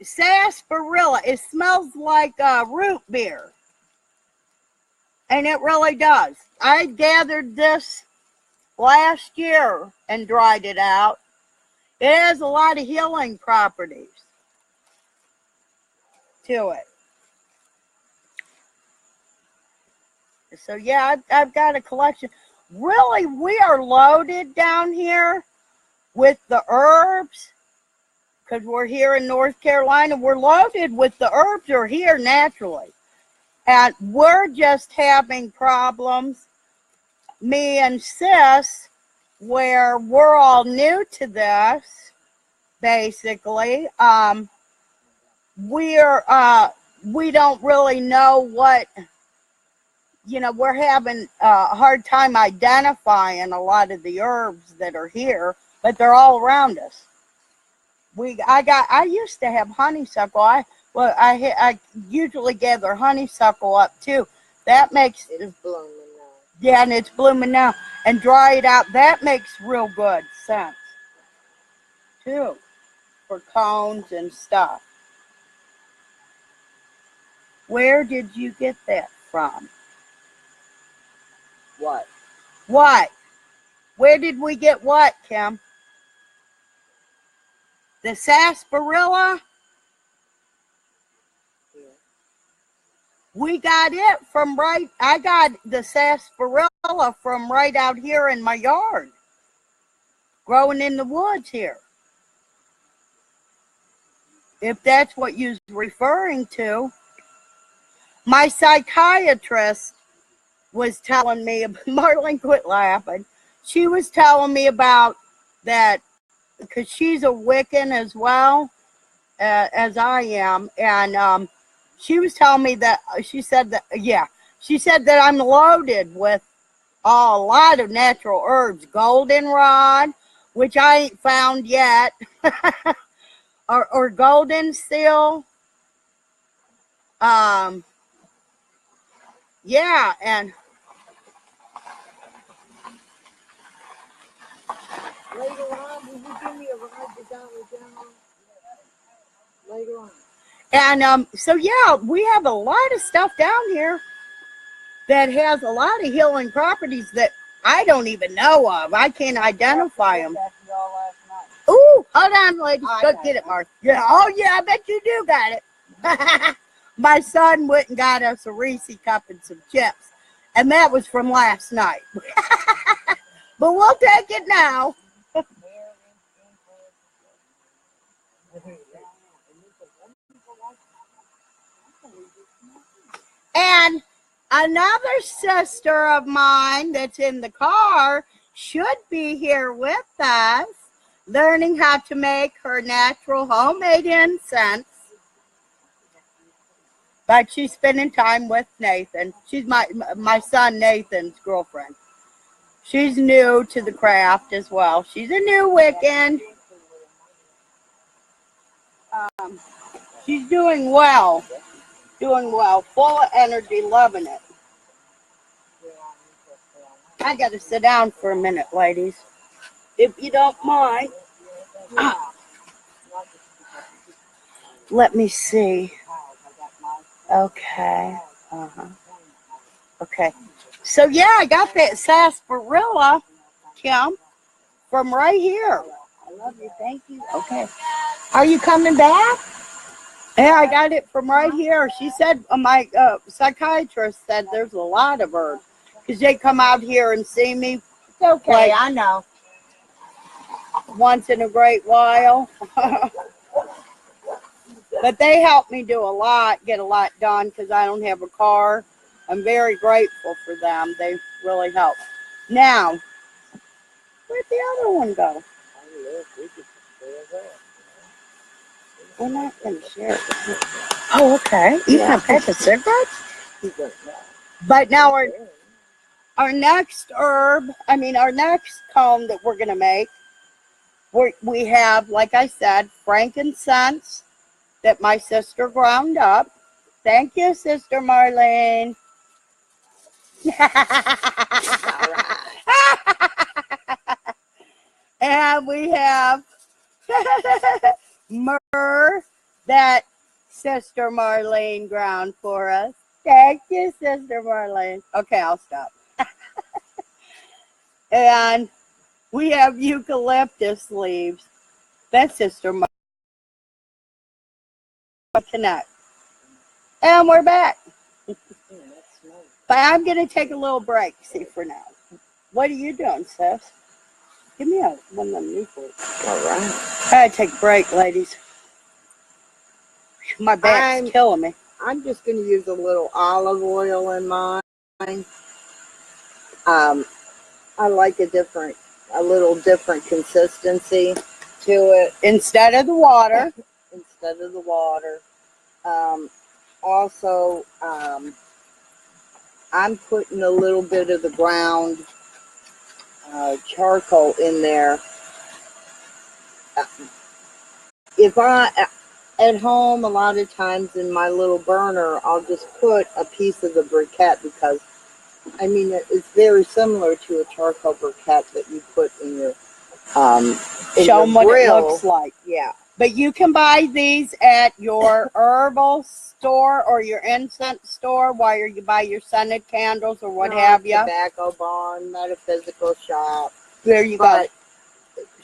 sarsaparilla. It smells like root beer. And it really does. I gathered this last year and dried it out. It has a lot of healing properties to it. So yeah, I've got a collection. Really, we are loaded down here with the herbs because we're here in North Carolina. We're loaded with the herbs are here naturally. And we're just having problems, me and Sis, where we're all new to this, basically. We don't really know what, you know, we're having a hard time identifying a lot of the herbs that are here, but they're all around us. I used to have honeysuckle. I usually gather honeysuckle up too. That makes it's blooming now. Yeah, and it's blooming now. And dry it out. That makes real good sense too for cones and stuff. Where did you get that from? What? What? Where did we get what, Kim? The sarsaparilla? Yeah. We got it from I got the sarsaparilla from right out here in my yard. Growing in the woods here. If that's what you're referring to. My psychiatrist was telling me, Marlene, quit laughing. She was telling me about that because she's a Wiccan as well as I am. And she was telling me that, she said that I'm loaded with a lot of natural herbs. Goldenrod, which I ain't found yet, or golden seal. Yeah, and Later on, will you give me a ride to Dollar General? Later on. And so yeah, we have a lot of stuff down here that has a lot of healing properties that I don't even know of. I can't identify them. Ooh, hold on, ladies. Go get it, Mark. Yeah. Oh yeah, I bet you do got it. My son went and got us a Reese cup and some chips, and that was from last night. But we'll take it now. And another sister of mine that's in the car should be here with us, learning how to make her natural homemade incense. But she's spending time with Nathan. She's my son Nathan's girlfriend. She's new to the craft as well. She's a new Wiccan. She's doing well. Doing well. Full of energy. Loving it. I got to sit down for a minute, ladies. If you don't mind. Let me see. Okay. Okay. So, yeah, I got that sarsaparilla, Kim, from right here. I love you. Thank you. Okay. Are you coming back? Yeah, I got it from right here. She said, my psychiatrist said there's a lot of herbs. Because they come out here and see me. It's okay, like, I know. Once in a great while. But they help me do a lot, get a lot done because I don't have a car. I'm very grateful for them. They really help. Now, where'd the other one go? We're not going to share it. Oh, okay. You have paper cigarettes? But now our next herb, our next comb that we're going to make, we have, like I said, frankincense that my sister ground up. Thank you, Sister Marlene. And we have myrrh that Sister Marlene ground for us. Thank you, Sister Marlene. Okay, I'll stop. And we have eucalyptus leaves. That's Sister Marlene. Connect. And we're back. But I'm going to take a little break, see, for now. What are you doing, sis? Give me one of them Newports. All right. I gotta take a break, ladies. My back's killing me. I'm just going to use a little olive oil in mine. I like a little different consistency to it. Instead of the water. Instead of the water. Also, I'm putting a little bit of the ground charcoal in there. If at home, a lot of times in my little burner, I'll just put a piece of the briquette because, it's very similar to a charcoal briquette that you put in your Show them what it looks like. Yeah. But you can buy these at your herbal store or your incense store while you buy your scented candles or what have you. Tobacco barn, metaphysical shop. There you go.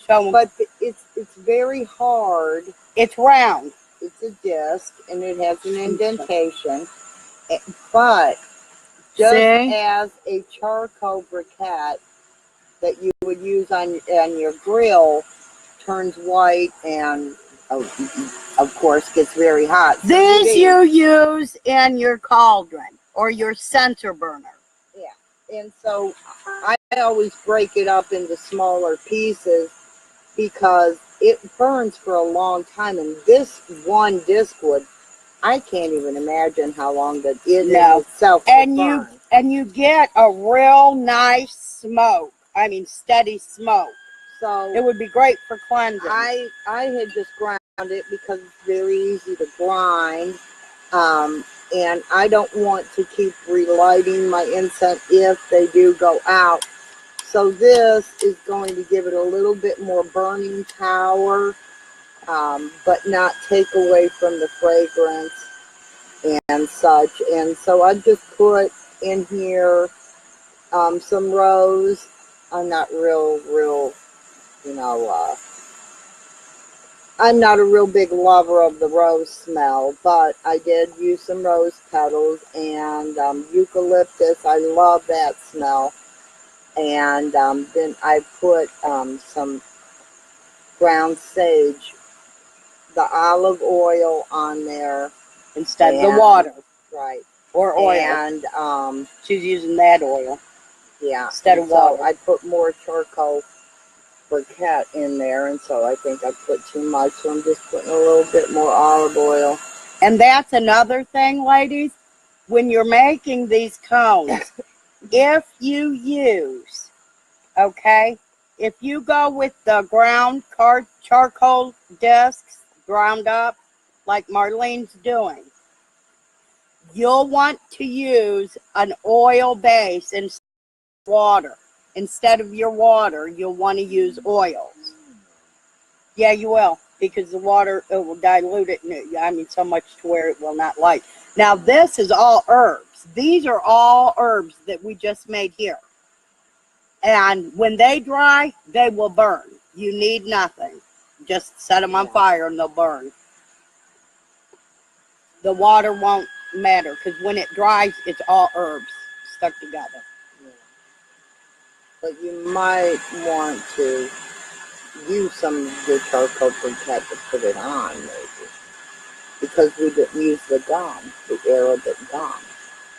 Show them. But it's very hard. It's round. It's a disc and it has an indentation. But just as a charcoal briquette that you would use on your grill turns white and of course gets very hot. So these you use in your cauldron or your center burner. Yeah. And so I always break it up into smaller pieces because it burns for a long time, and this one disc wood, I can't even imagine how long that is in itself. And you get a real nice smoke. Steady smoke. So it would be great for cleansing. I had just ground it because it's very easy to grind, and I don't want to keep relighting my incense if they do go out. So this is going to give it a little bit more burning power, but not take away from the fragrance and such. And so I just put in here some rose. I'm not I'm not a real big lover of the rose smell, but I did use some rose petals and eucalyptus. I love that smell. And then I put some ground sage, the olive oil on there. Instead of the water. Right. Or oil. And she's using that oil. Yeah. Instead of water. So I put more charcoal briquette in there, and so I think I put too much, so I'm just putting a little bit more olive oil. And that's another thing, ladies. When you're making these cones, if you use Okay? If you go with the ground charcoal discs, ground up, like Marlene's doing, you'll want to use an oil base instead of water. Instead of your water, you'll want to use oils. Yeah, you will, because the water, it will dilute it, I mean, so much to where it will not light. Now, this is all herbs. These are all herbs that we just made here. And when they dry, they will burn. You need nothing. Just set them on fire and they'll burn. The water won't matter, because when it dries, it's all herbs stuck together. Yeah. But you might want to use some of your charcoal briquette to put it on, maybe. Because we didn't use the gum, the Arabic gum.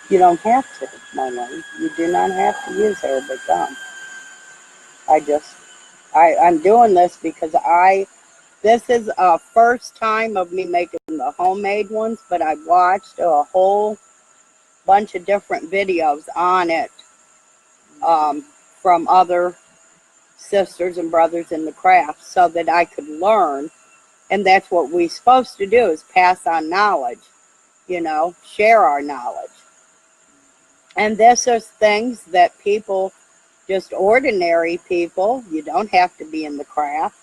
You don't have to, Marlene. You do not have to use Arabic gum. I'm doing this because this is a first time of me making the homemade ones, but I watched a whole bunch of different videos on it from other sisters and brothers in the craft so that I could learn. And that's what we're supposed to do, is pass on knowledge, share our knowledge. And this is things that people, just ordinary people, you don't have to be in the craft.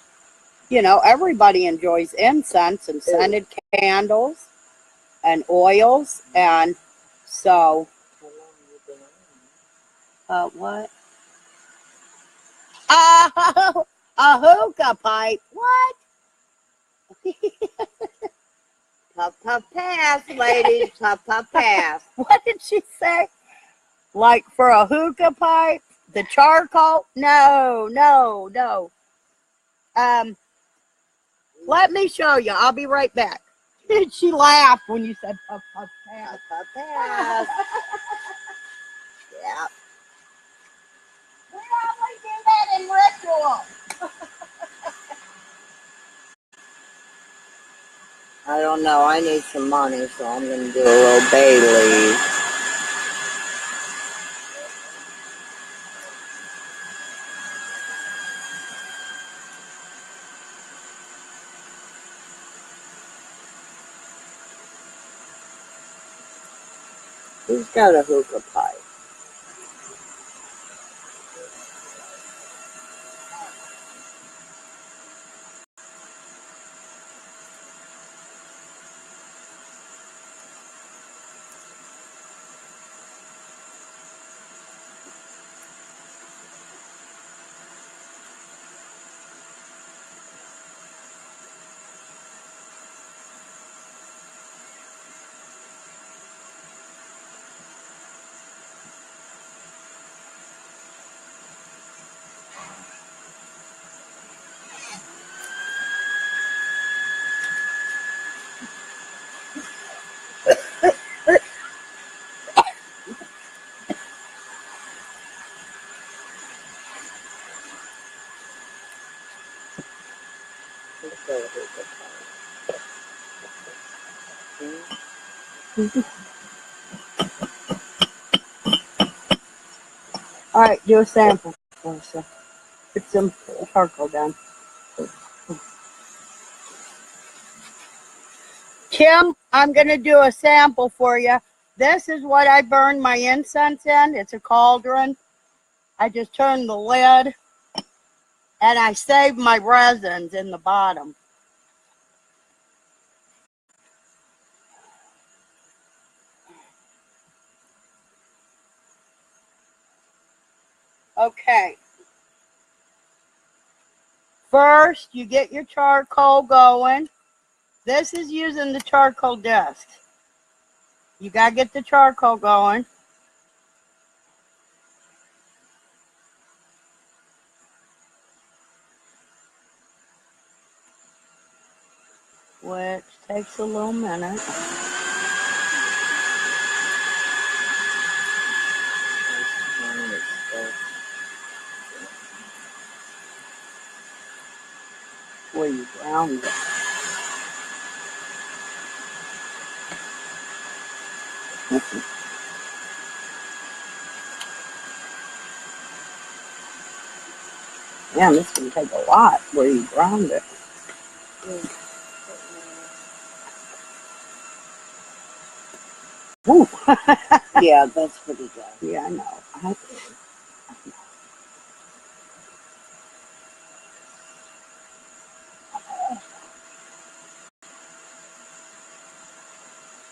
Everybody enjoys incense and scented candles and oils. And so, what? Oh, a hookah pipe. What? Puff, puff, pass, ladies. Puff, puff, pass. What did she say? Like for a hookah pipe? The charcoal? No. Let me show you. I'll be right back. She laughed when you said puff, puff, pass. Puff, puff, pass. Yeah. We only do that in ritual. I don't know. I need some money, so I'm going to do a little bay leaf. Who's got a hookah pipe? Who's got a hookah pipe? All right, do a sample for us. Put some charcoal down. Kim, I'm going to do a sample for you. This is what I burned my incense in. It's a cauldron. I just turned the lid, and I saved my resins in the bottom. Okay. First, you get your charcoal going. This is using the charcoal discs. You got to get the charcoal going. Which takes a little minute. Where you ground it. Damn, this can take a lot where you ground it. Ooh. Yeah, that's pretty good. Yeah, I know.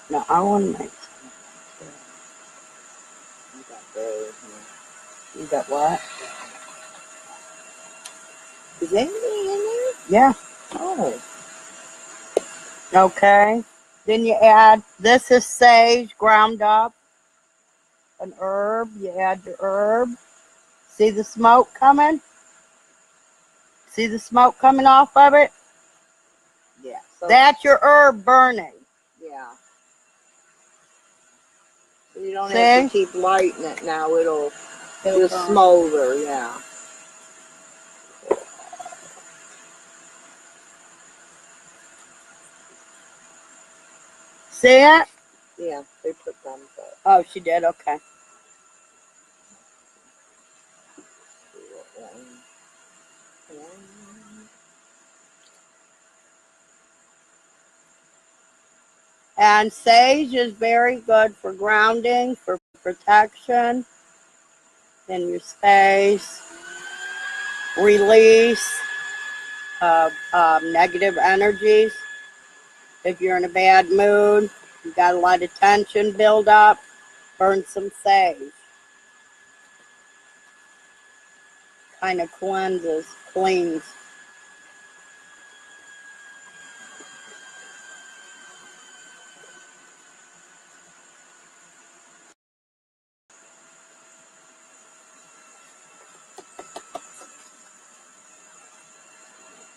No, I want to make some. You got those. You got what? Is anything in there? Yeah. Oh. Okay. Then you add, this is sage ground up. An herb. You add your herb. See the smoke coming? See the smoke coming off of it? Yeah. So, That's your herb burning. yeah. So you don't See? have to keep lighting it now. It'll just smolder, yeah. See it? Yeah, they put thumbs up. Oh, she did? Okay. And sage is very good for grounding, for protection in your space, release of negative energies. If you're in a bad mood, you got a lot of tension build up, burn some sage. Kind of cleanses, cleans.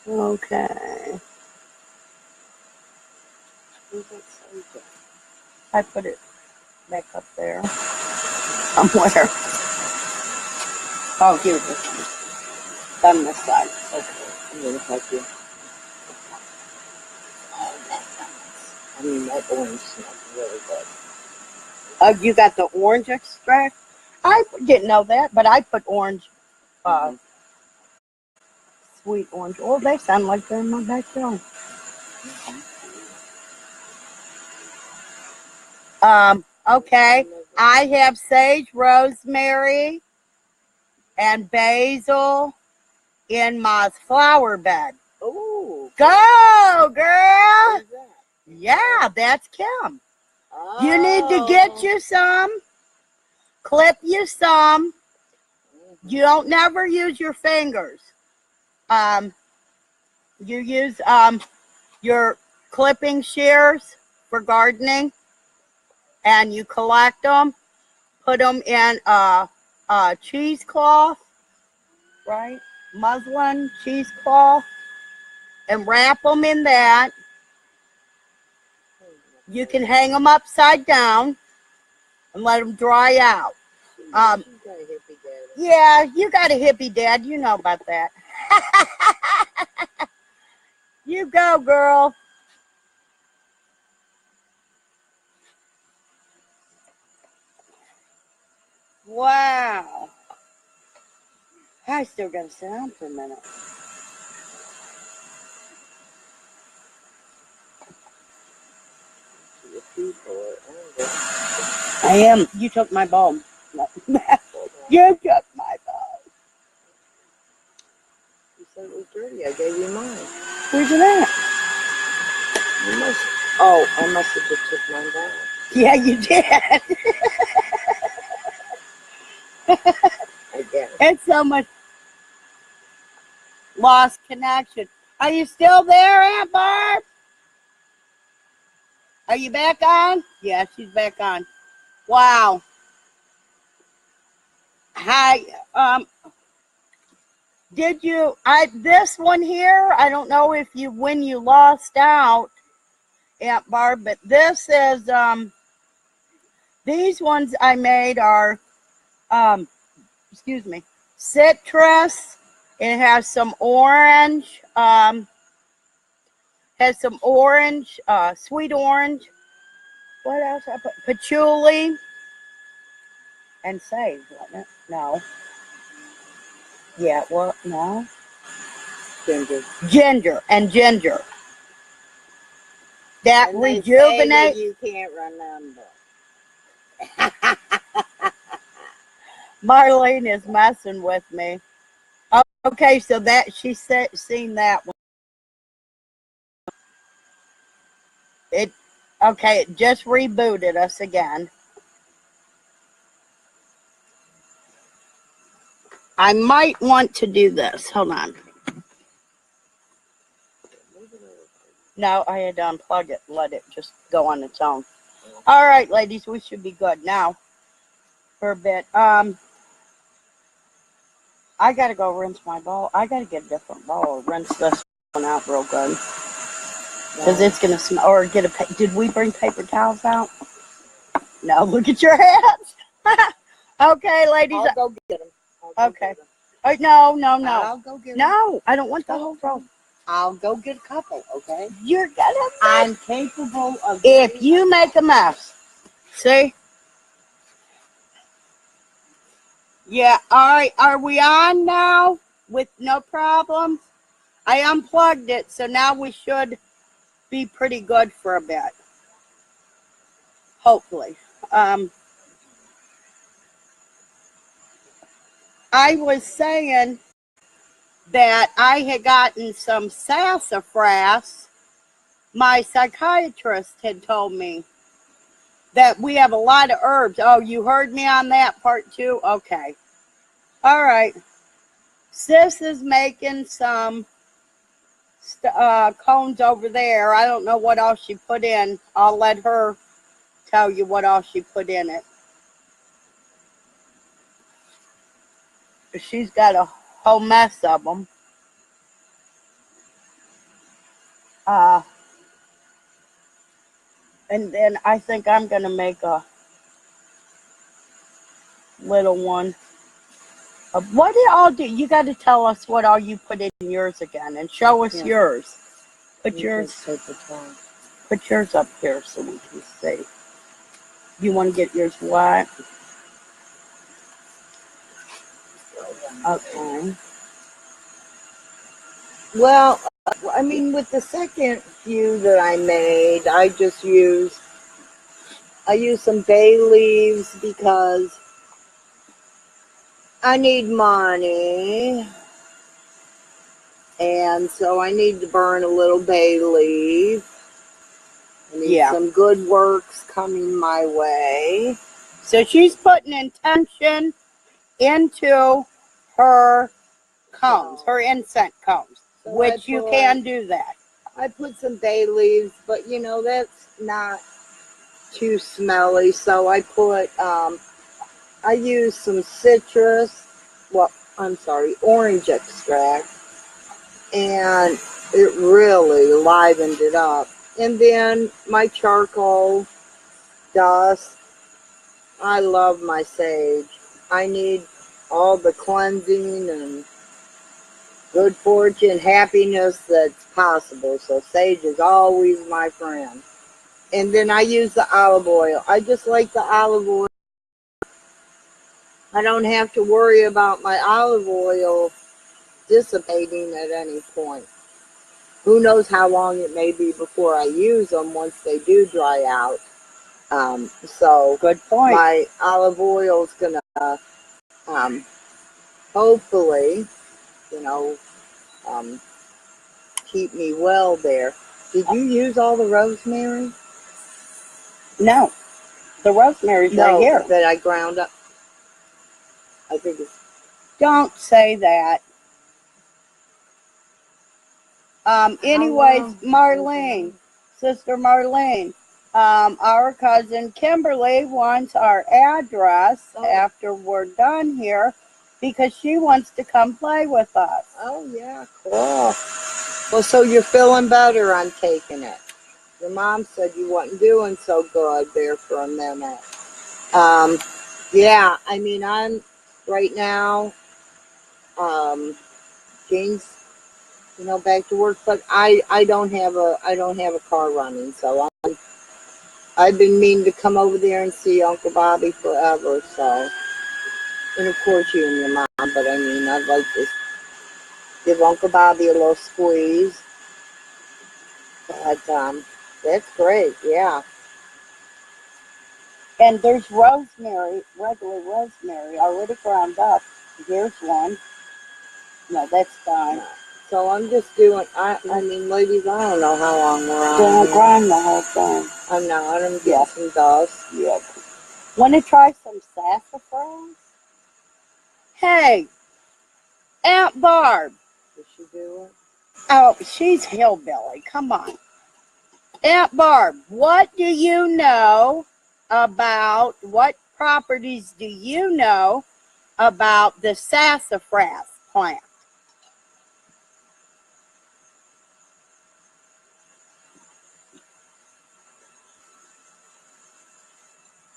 Okay. I put it back up there somewhere. Oh, here it is. On this side. Okay, I'm going to help you. I mean, that orange smells really good. Oh, you got the orange extract? I didn't know that, but I put orange, sweet orange. Oh, they sound like they're in my backyard. Okay. I have sage, rosemary, and basil in my flower bed. Ooh. Go, girl! Who's that? Yeah, that's Kim. Oh. You need to get you some. Clip you some. You don't never use your fingers. You use your clipping shears for gardening, and you collect them, put them in a cheesecloth, right? Muslin cheesecloth, and wrap them in that. You can hang them upside down and let them dry out. Yeah, you got a hippie dad. You know about that. You go, girl. Wow. I still got to sit down for a minute. I am. You took my bulb. You took my bulb. You said it was dirty. I gave you mine. Where's it at? I must have just took mine down. Yeah, you did. I guess. It's so much lost connection. Are you still there, Aunt Barb? Are you back on? Yeah, she's back on. Wow. Hi. Did you? This one here. I don't know if you when you lost out, Aunt Barb, but this is these ones I made are excuse me, citrus. It has some orange. Has some orange, sweet orange. What else I put? Patchouli and sage, wasn't it? No. Yeah, well, no. Ginger. Ginger and ginger. That And rejuvenate. you can't remember. Marlene is messing with me. Okay, so that she said seen that one. It just rebooted us again. I might want to do this. Hold on. No, I had to unplug it, let it just go on its own. All right, ladies, we should be good now for a bit. I gotta go rinse my bowl. I gotta get a different bowl. Rinse this one out real good. Because it's gonna smell. Or get a. Did we bring paper towels out? No. Look at your hands. Okay, ladies. I'll go get them. Okay. No. I'll go get them. No, I don't want the whole roll. I'll go get a couple. Okay. You're gonna. I'm capable of. If you make a mess, see. Yeah. All right. Are we on now with no problems? I unplugged it, so now we should be pretty good for a bit. Hopefully. I was saying that I had gotten some sassafras. My psychiatrist had told me that we have a lot of herbs. Oh, you heard me on that part too? Okay. All right. Sis is making some cones over there. I don't know what else she put in. I'll let her tell you what else she put in it. She's got a whole mess of them. And then I think I'm going to make a little one. What did all do? You got to tell us what all you put in yours again and show us yours. Put yours up here so we can see. You want to get yours what? Okay. Well, I mean, with the second few that I made, I used some bay leaves because I need money. And so I need to burn a little bay leaf. I need some good works coming my way. So she's putting intention into her cones, her incense cones, so which you can do that. I put some bay leaves, but you know, that's not too smelly. So I put, I use some orange extract, and it really livened it up. And then my charcoal dust. I love my sage. I need all the cleansing and good fortune, happiness that's possible. So sage is always my friend. And then I use the olive oil. I just like the olive oil. I don't have to worry about my olive oil dissipating at any point. Who knows how long it may be before I use them once they do dry out. So good point. My olive oil is gonna hopefully, keep me well there. Did you use all the rosemary? No, the rosemary's right here. That I ground up. I think it's. Don't say that. Anyways, Marlene, Sister Marlene, our cousin Kimberly wants our address after we're done here because she wants to come play with us. Oh, yeah, cool. Well, so you're feeling better, I'm taking it. Your mom said you wasn't doing so good there for a minute. Yeah, I mean, I'm right now, Jane's, back to work, but I don't have a car running, so I've been meaning to come over there and see Uncle Bobby forever, so, and of course you and your mom, but I mean, I'd like to Give Uncle Bobby a little squeeze. But that's great, yeah. And there's rosemary, regular rosemary, already ground up. Here's one. No, that's fine. So I'm just doing, I mean, ladies, I don't know how long we're on. Don't grind the whole thing. I'm not. I'm getting some dust. Yep. Want to try some sassafras? Hey, Aunt Barb. Did she do it? Oh, she's hillbilly. Come on. Aunt Barb, what do you know about, what properties do you know about the sassafras plant?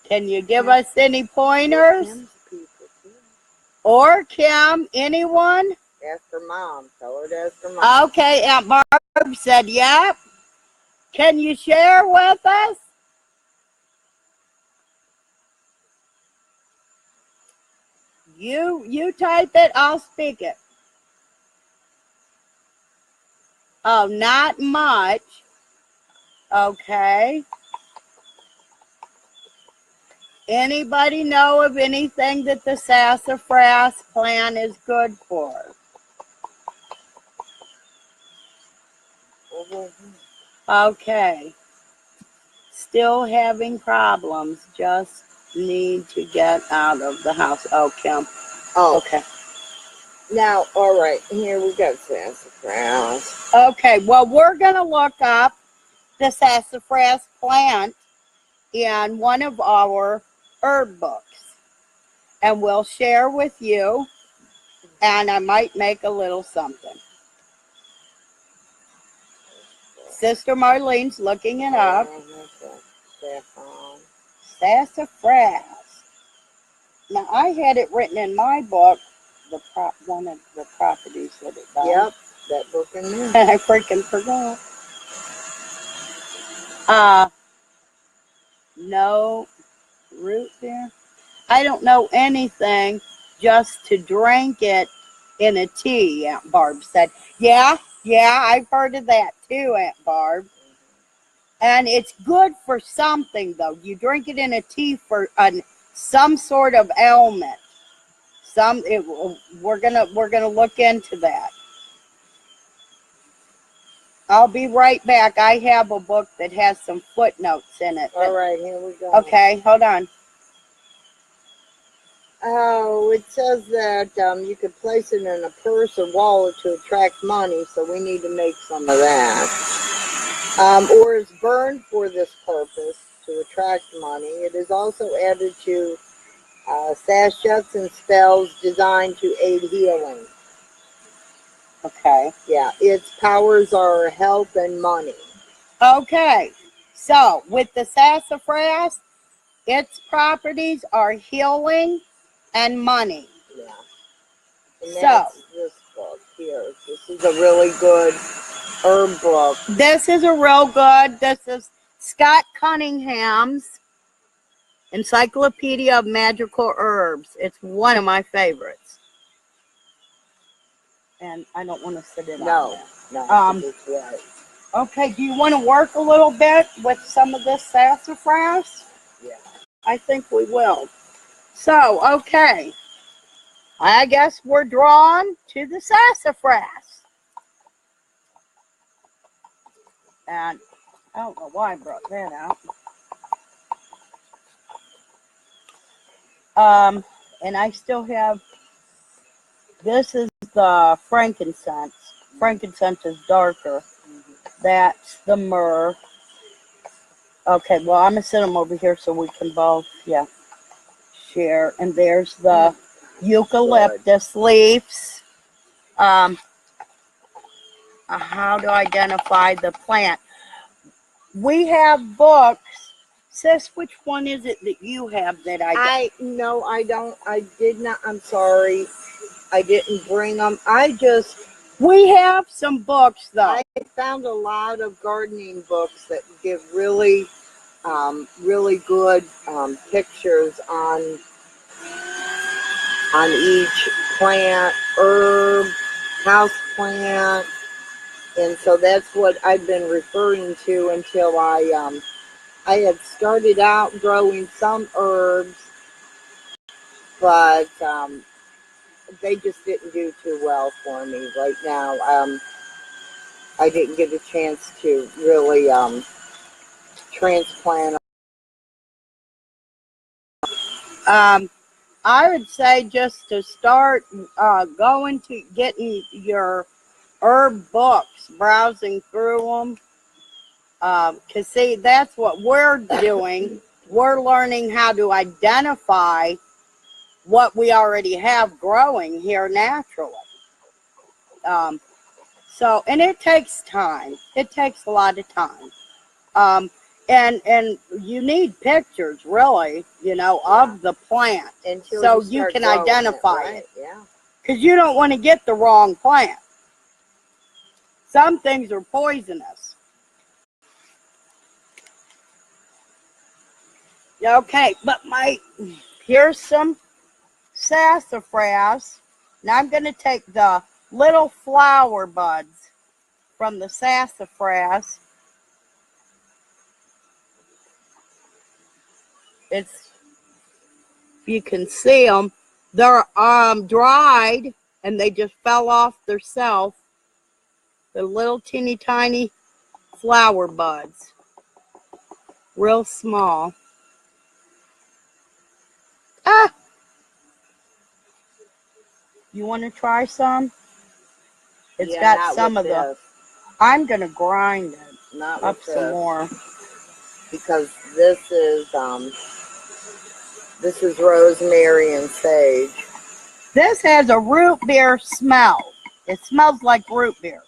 Can you give us any pointers? Or Kim, anyone? Ask her mom. Tell her to ask her mom. Okay, Aunt Barb said, yep. Can you share with us? You type it, I'll speak it. Oh, not much. Okay. Anybody know of anything that the sassafras plant is good for? Okay. Still having problems. Just need to get out of the house. Oh, Kim. Oh. Okay. Now, all right. Here we go, sassafras. Okay. Well, we're going to look up the sassafras plant in one of our herb books. And we'll share with you. And I might make a little something. Sister Marlene's looking it up. Sassafras. Now, I had it written in my book, one of the properties that it does. Yep, that book in there. I freaking forgot. No root beer. I don't know anything, just to drink it in a tea, Aunt Barb said. Yeah, I've heard of that too, Aunt Barb. And it's good for something, though. You drink it in a tea for some sort of ailment. We're gonna look into that. I'll be right back. I have a book that has some footnotes in it. All right, here we go. Okay, hold on. Oh, it says that you could place it in a purse or wallet to attract money, so we need to make some of that. Or is burned for this purpose to attract money. It is also added to sachets and spells designed to aid healing. Okay. Yeah, its powers are health and money. Okay, so with the sassafras, its properties are healing and money. Yeah. And that's this book here. This is a really good herb book. This is a real good. This is Scott Cunningham's Encyclopedia of Magical Herbs. It's one of my favorites. And I don't want to sit it on that. No, it's right. Okay, do you want to work a little bit with some of this sassafras? Yeah. I think we will. So, okay. I guess we're drawn to the sassafras. And I don't know why I brought that out. And I still have, this is the frankincense. Frankincense is darker. That's the myrrh. Okay, well, I'm going to set them over here so we can both, share. And there's the eucalyptus leaves. How to identify the plant. We have books. Sis, which one is it that you have that No, I don't. I did not. I'm sorry. I didn't bring them. We have some books, though. I found a lot of gardening books that give really, really good pictures on each plant, herb, house plant. And so that's what I've been referring to until I had started out growing some herbs, but they just didn't do too well for me right now. I didn't get a chance to really transplant. I would say just to start going to getting your herb books, browsing through them. Because see, that's what we're doing. We're learning how to identify what we already have growing here naturally. And it takes time. It takes a lot of time. And you need pictures, really, of the plant, so you can identify it. Yeah. Because you don't want to get the wrong plant. Some things are poisonous. Okay, but here's some sassafras. Now I'm going to take the little flower buds from the sassafras. If you can see them, they're dried and they just fell off themselves. The little teeny tiny flower buds, real small. You want to try some? It's got some of the. I'm gonna grind it up some more because this is rosemary and sage. This has a root beer smell. It smells like root beer.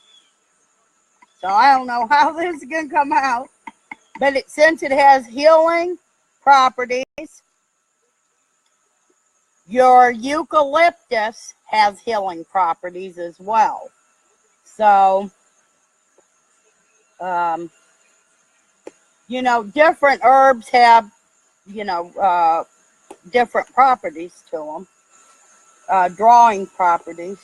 So I don't know how this is gonna come out, but since it has healing properties, your eucalyptus has healing properties as well. So, different herbs have, different properties to them, drawing properties.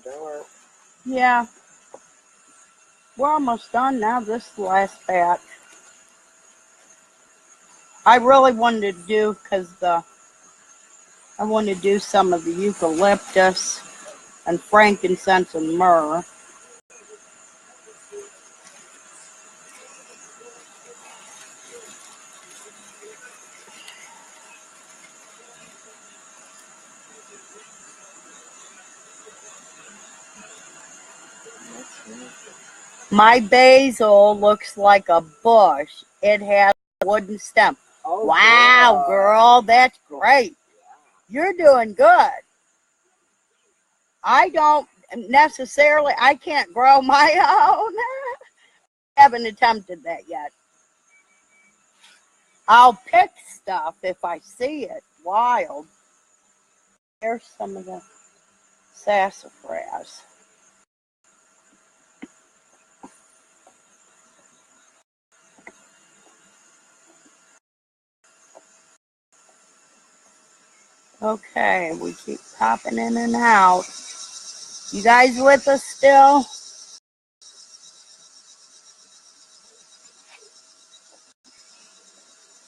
Dark. Yeah. We're almost done now, this last batch. I really wanted to do, I want to do some of the eucalyptus and frankincense and myrrh. My basil looks like a bush. It has a wooden stem. Oh, wow, girl, that's great. You're doing good. I don't necessarily, I can't grow my own. I haven't attempted that yet. I'll pick stuff if I see it wild. There's some of the sassafras. Okay, we keep popping in and out. You guys with us still?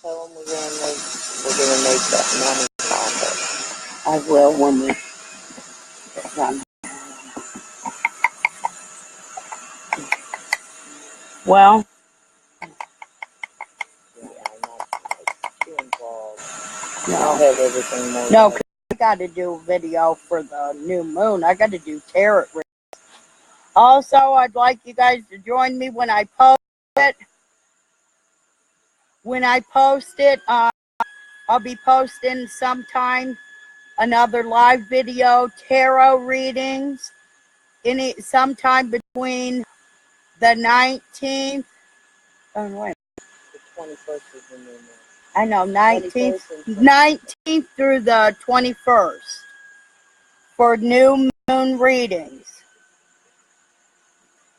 Tell them we're gonna make that money profit. I will when we get done. Well, yeah, I'm not too involved. No. I'll have everything more. No, because I got to do a video for the new moon. I got to do tarot readings. Also, I'd like you guys to join me when I post it. When I post it, I'll be posting sometime another live video, tarot readings, sometime between the 19th. Oh, wait. The 21st is the new moon. I know, 19th through the 21st for new moon readings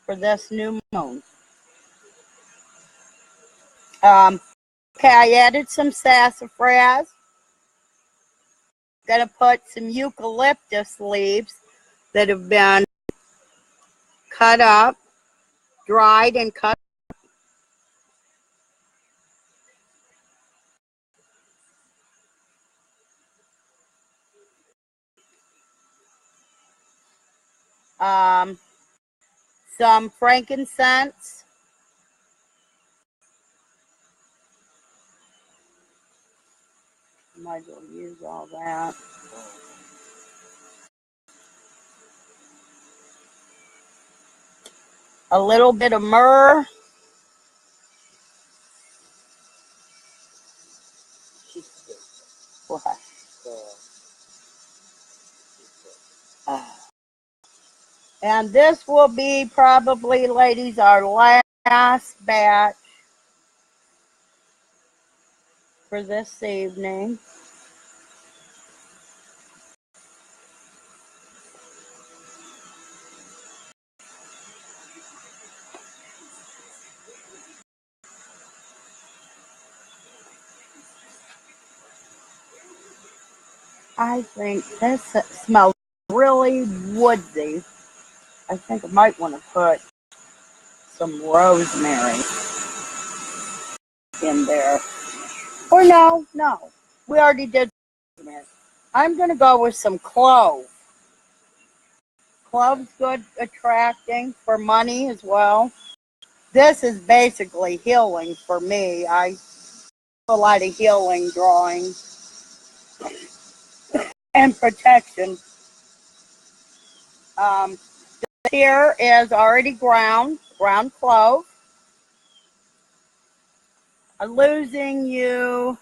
for this new moon. Okay, I added some sassafras. Gonna put some eucalyptus leaves that have been cut up, dried and cut. Some frankincense. Might as well use all that. A little bit of myrrh. What? And this will be probably, ladies, our last batch for this evening. I think this smells really woodsy. I think I might want to put some rosemary in there. Or no. We already did rosemary. I'm going to go with some clove. Clove's good attracting for money as well. This is basically healing for me. I do a lot of healing drawing and protection. Here is already ground clove. I'm losing you.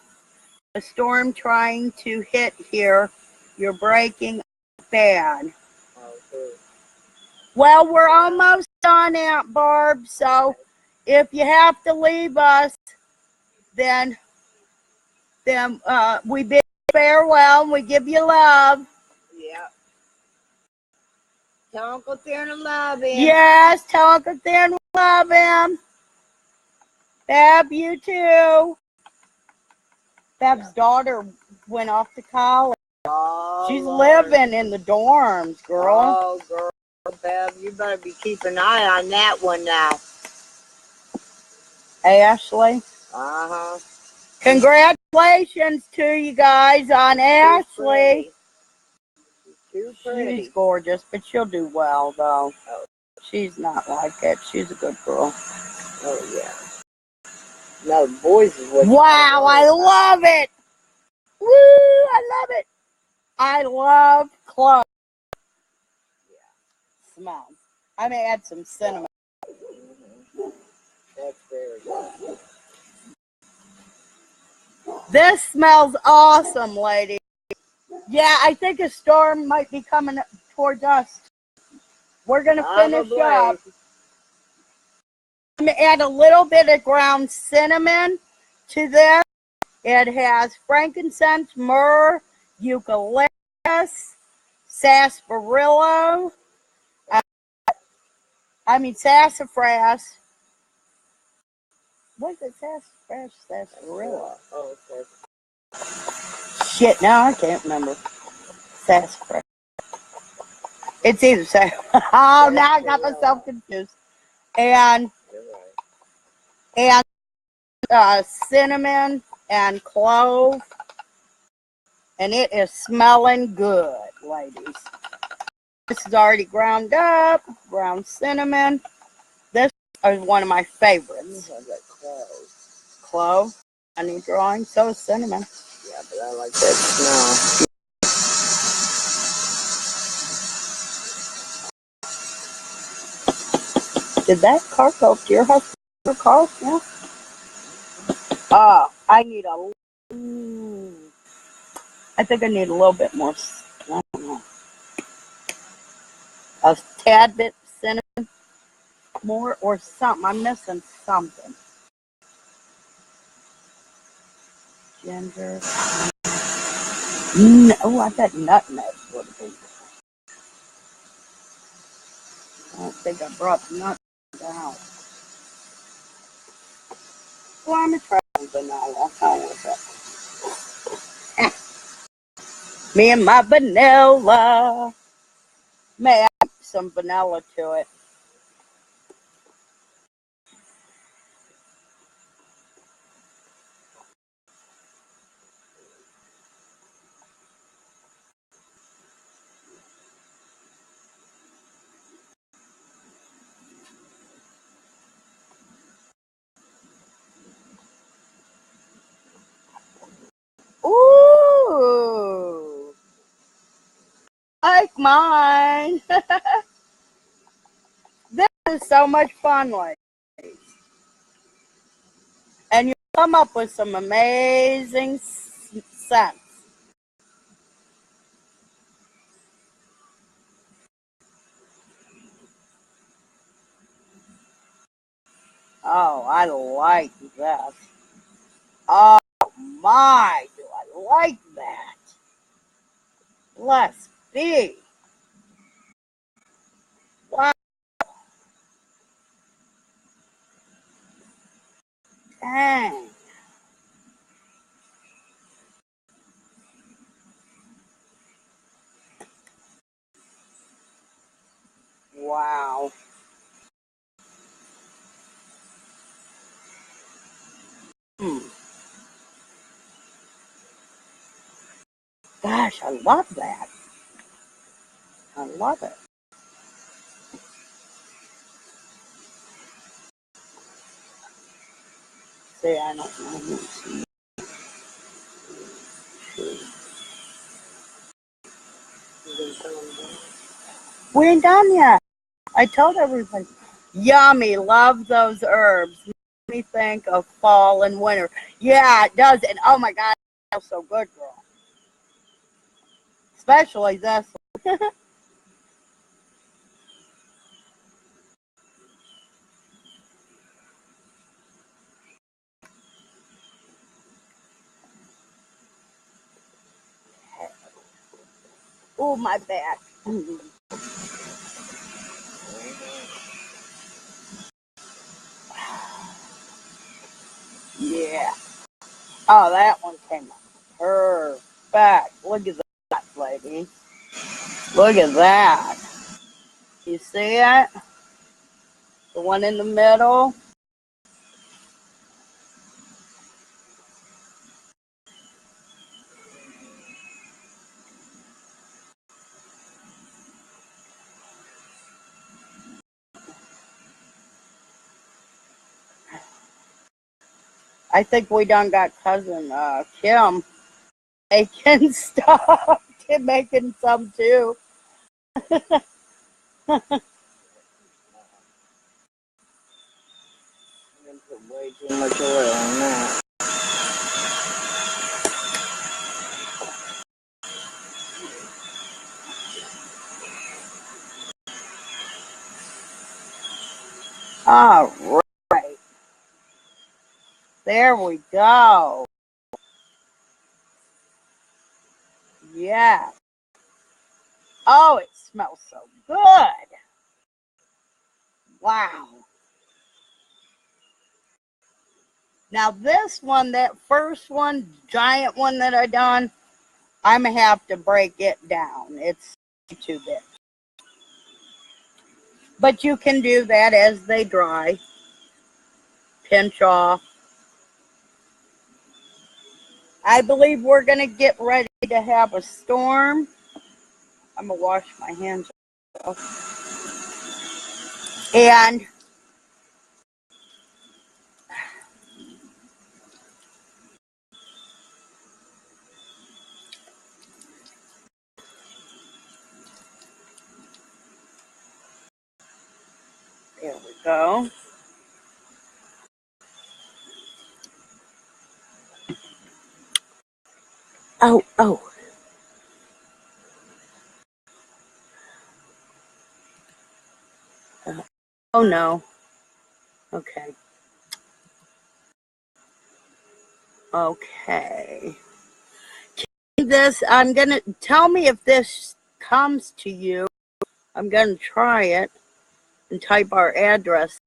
A storm trying to hit here. You're breaking bad. Well, we're almost done, Aunt Barb. So if you have to leave us, then we bid farewell and we give you love. Yeah. Tell Uncle Theron to love him. Yes, tell Uncle Theron we love him. Bab, you too. Bab's daughter went off to college. Oh, she's Lord. living in the dorms, girl. Oh, girl, Bab, you better be keeping an eye on that one now. Ashley. Uh-huh. Congratulations to you guys on Ashley. Too pretty. She's gorgeous, but she'll do well, though. Oh. She's not like it. She's a good girl. Oh, yeah. No, boys is what. Wow, I love it. Woo, I love it. I love clove. Yeah. Smell. I may add some cinnamon. That's very good. This smells awesome, lady. Yeah, I think a storm might be coming towards us. We're going to finish up. I'm going to add a little bit of ground cinnamon to this. It has frankincense, myrrh, eucalyptus, sarsaparilla. Sassafras. What is it? Sassafras, sarsaparilla. Oh, shit, now I can't remember. Sassafras. It's either sassafras. Oh, now I got myself confused. And cinnamon and clove. And it is smelling good, ladies. This is already ground up, ground cinnamon. This is one of my favorites. Clove. I need drawing. So is cinnamon. Yeah, but I like that smell. Did that car go to your house? Your car? Yeah. I need I think I need a little bit more. I don't know. A tad bit cinnamon more or something. I'm missing something. Ginger. No, I bet nutmeg would be. I don't think I brought the nutmeg out. Well, I'm going to try. vanilla. How was it? Me and my vanilla. May I add some vanilla to it? Ooh, like mine. This is so much fun, ladies. And you come up with some amazing scents. Oh, I like that. Oh my, do I like that. Let's be. Wow, dang. Wow. Hmm. Gosh, I love that. I love it. See, I don't know. We ain't done yet. I told everybody. Yummy. Love those herbs. Makes me think of fall and winter. Yeah, it does. And oh my God, it smells so good, girl. Especially this one. Oh, my back. Yeah. Oh, that one came out perfect. Look at that, lady. Look at that. You see it? The one in the middle. I think we done got cousin Kim making stuff. Kim making some too. Put way too much oil on that. All right. There we go. Yeah. Oh, it smells so good. Wow. Now this one, that first one, giant one that I done, I'm gonna have to break it down. It's too big. But you can do that as they dry. Pinch off. I believe we're gonna get ready to have a storm. I'm gonna wash my hands off. And there we go. Oh. Oh no. Okay. Okay. This, I'm gonna tell me if this comes to you. I'm gonna try it and type our address.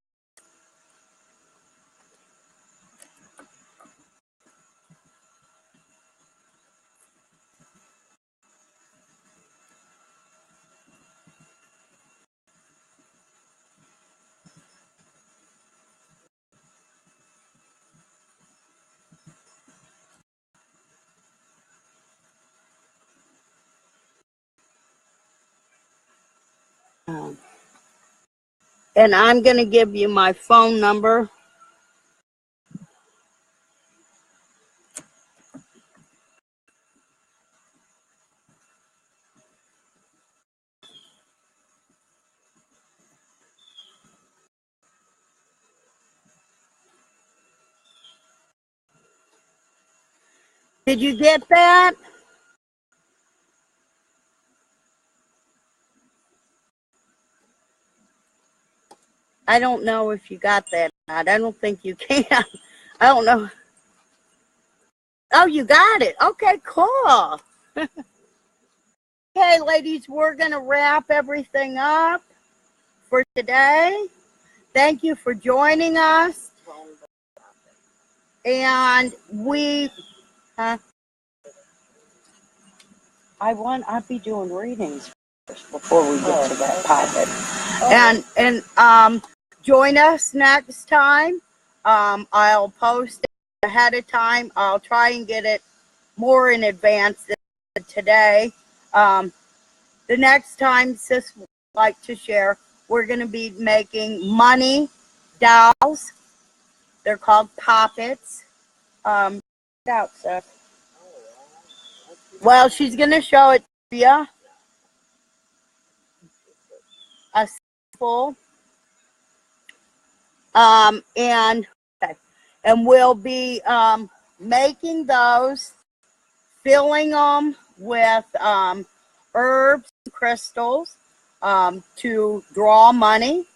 And I'm going to give you my phone number. Did you get that? I don't know if you got that or not. I don't think you can. I don't know. Oh, you got it. Okay, cool. Okay, ladies, we're going to wrap everything up for today. Thank you for joining us. And I'll be doing readings first before we get to that topic. And join us next time. I'll post it ahead of time. I'll try and get it more in advance than today. The next time, Sis would like to share, we're going to be making money dolls. They're called poppets. Out, Sis. Well, she's going to show it to you. A full. And we'll be making those, filling them with herbs and crystals to draw money.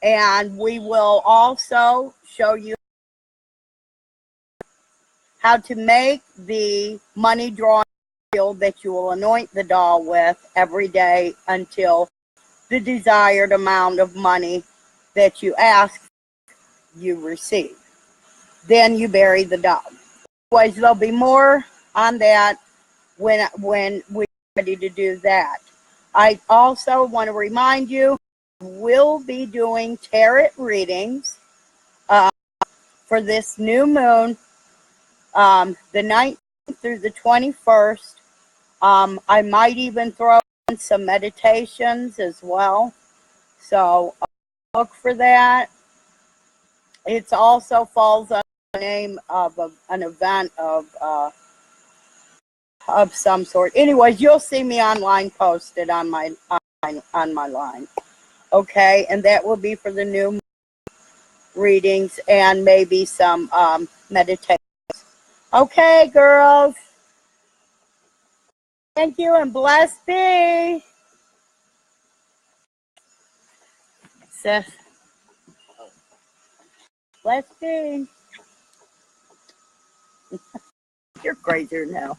And we will also show you how to make the money drawing oil that you will anoint the doll with every day until the desired amount of money that you ask you receive. Then you bury the doll. Anyways, there'll be more on that when we're ready to do that. I also want to remind you, we'll be doing tarot readings for this new moon, the 19th through the 21st. I might even throw in some meditations as well. So look for that. It also falls under the name of an event of some sort. Anyways, you'll see me online posted on my line. Okay, and that will be for the new readings and maybe some meditations. Okay, girls. Thank you and blessed be. Seth. Blessed be. You're crazier now.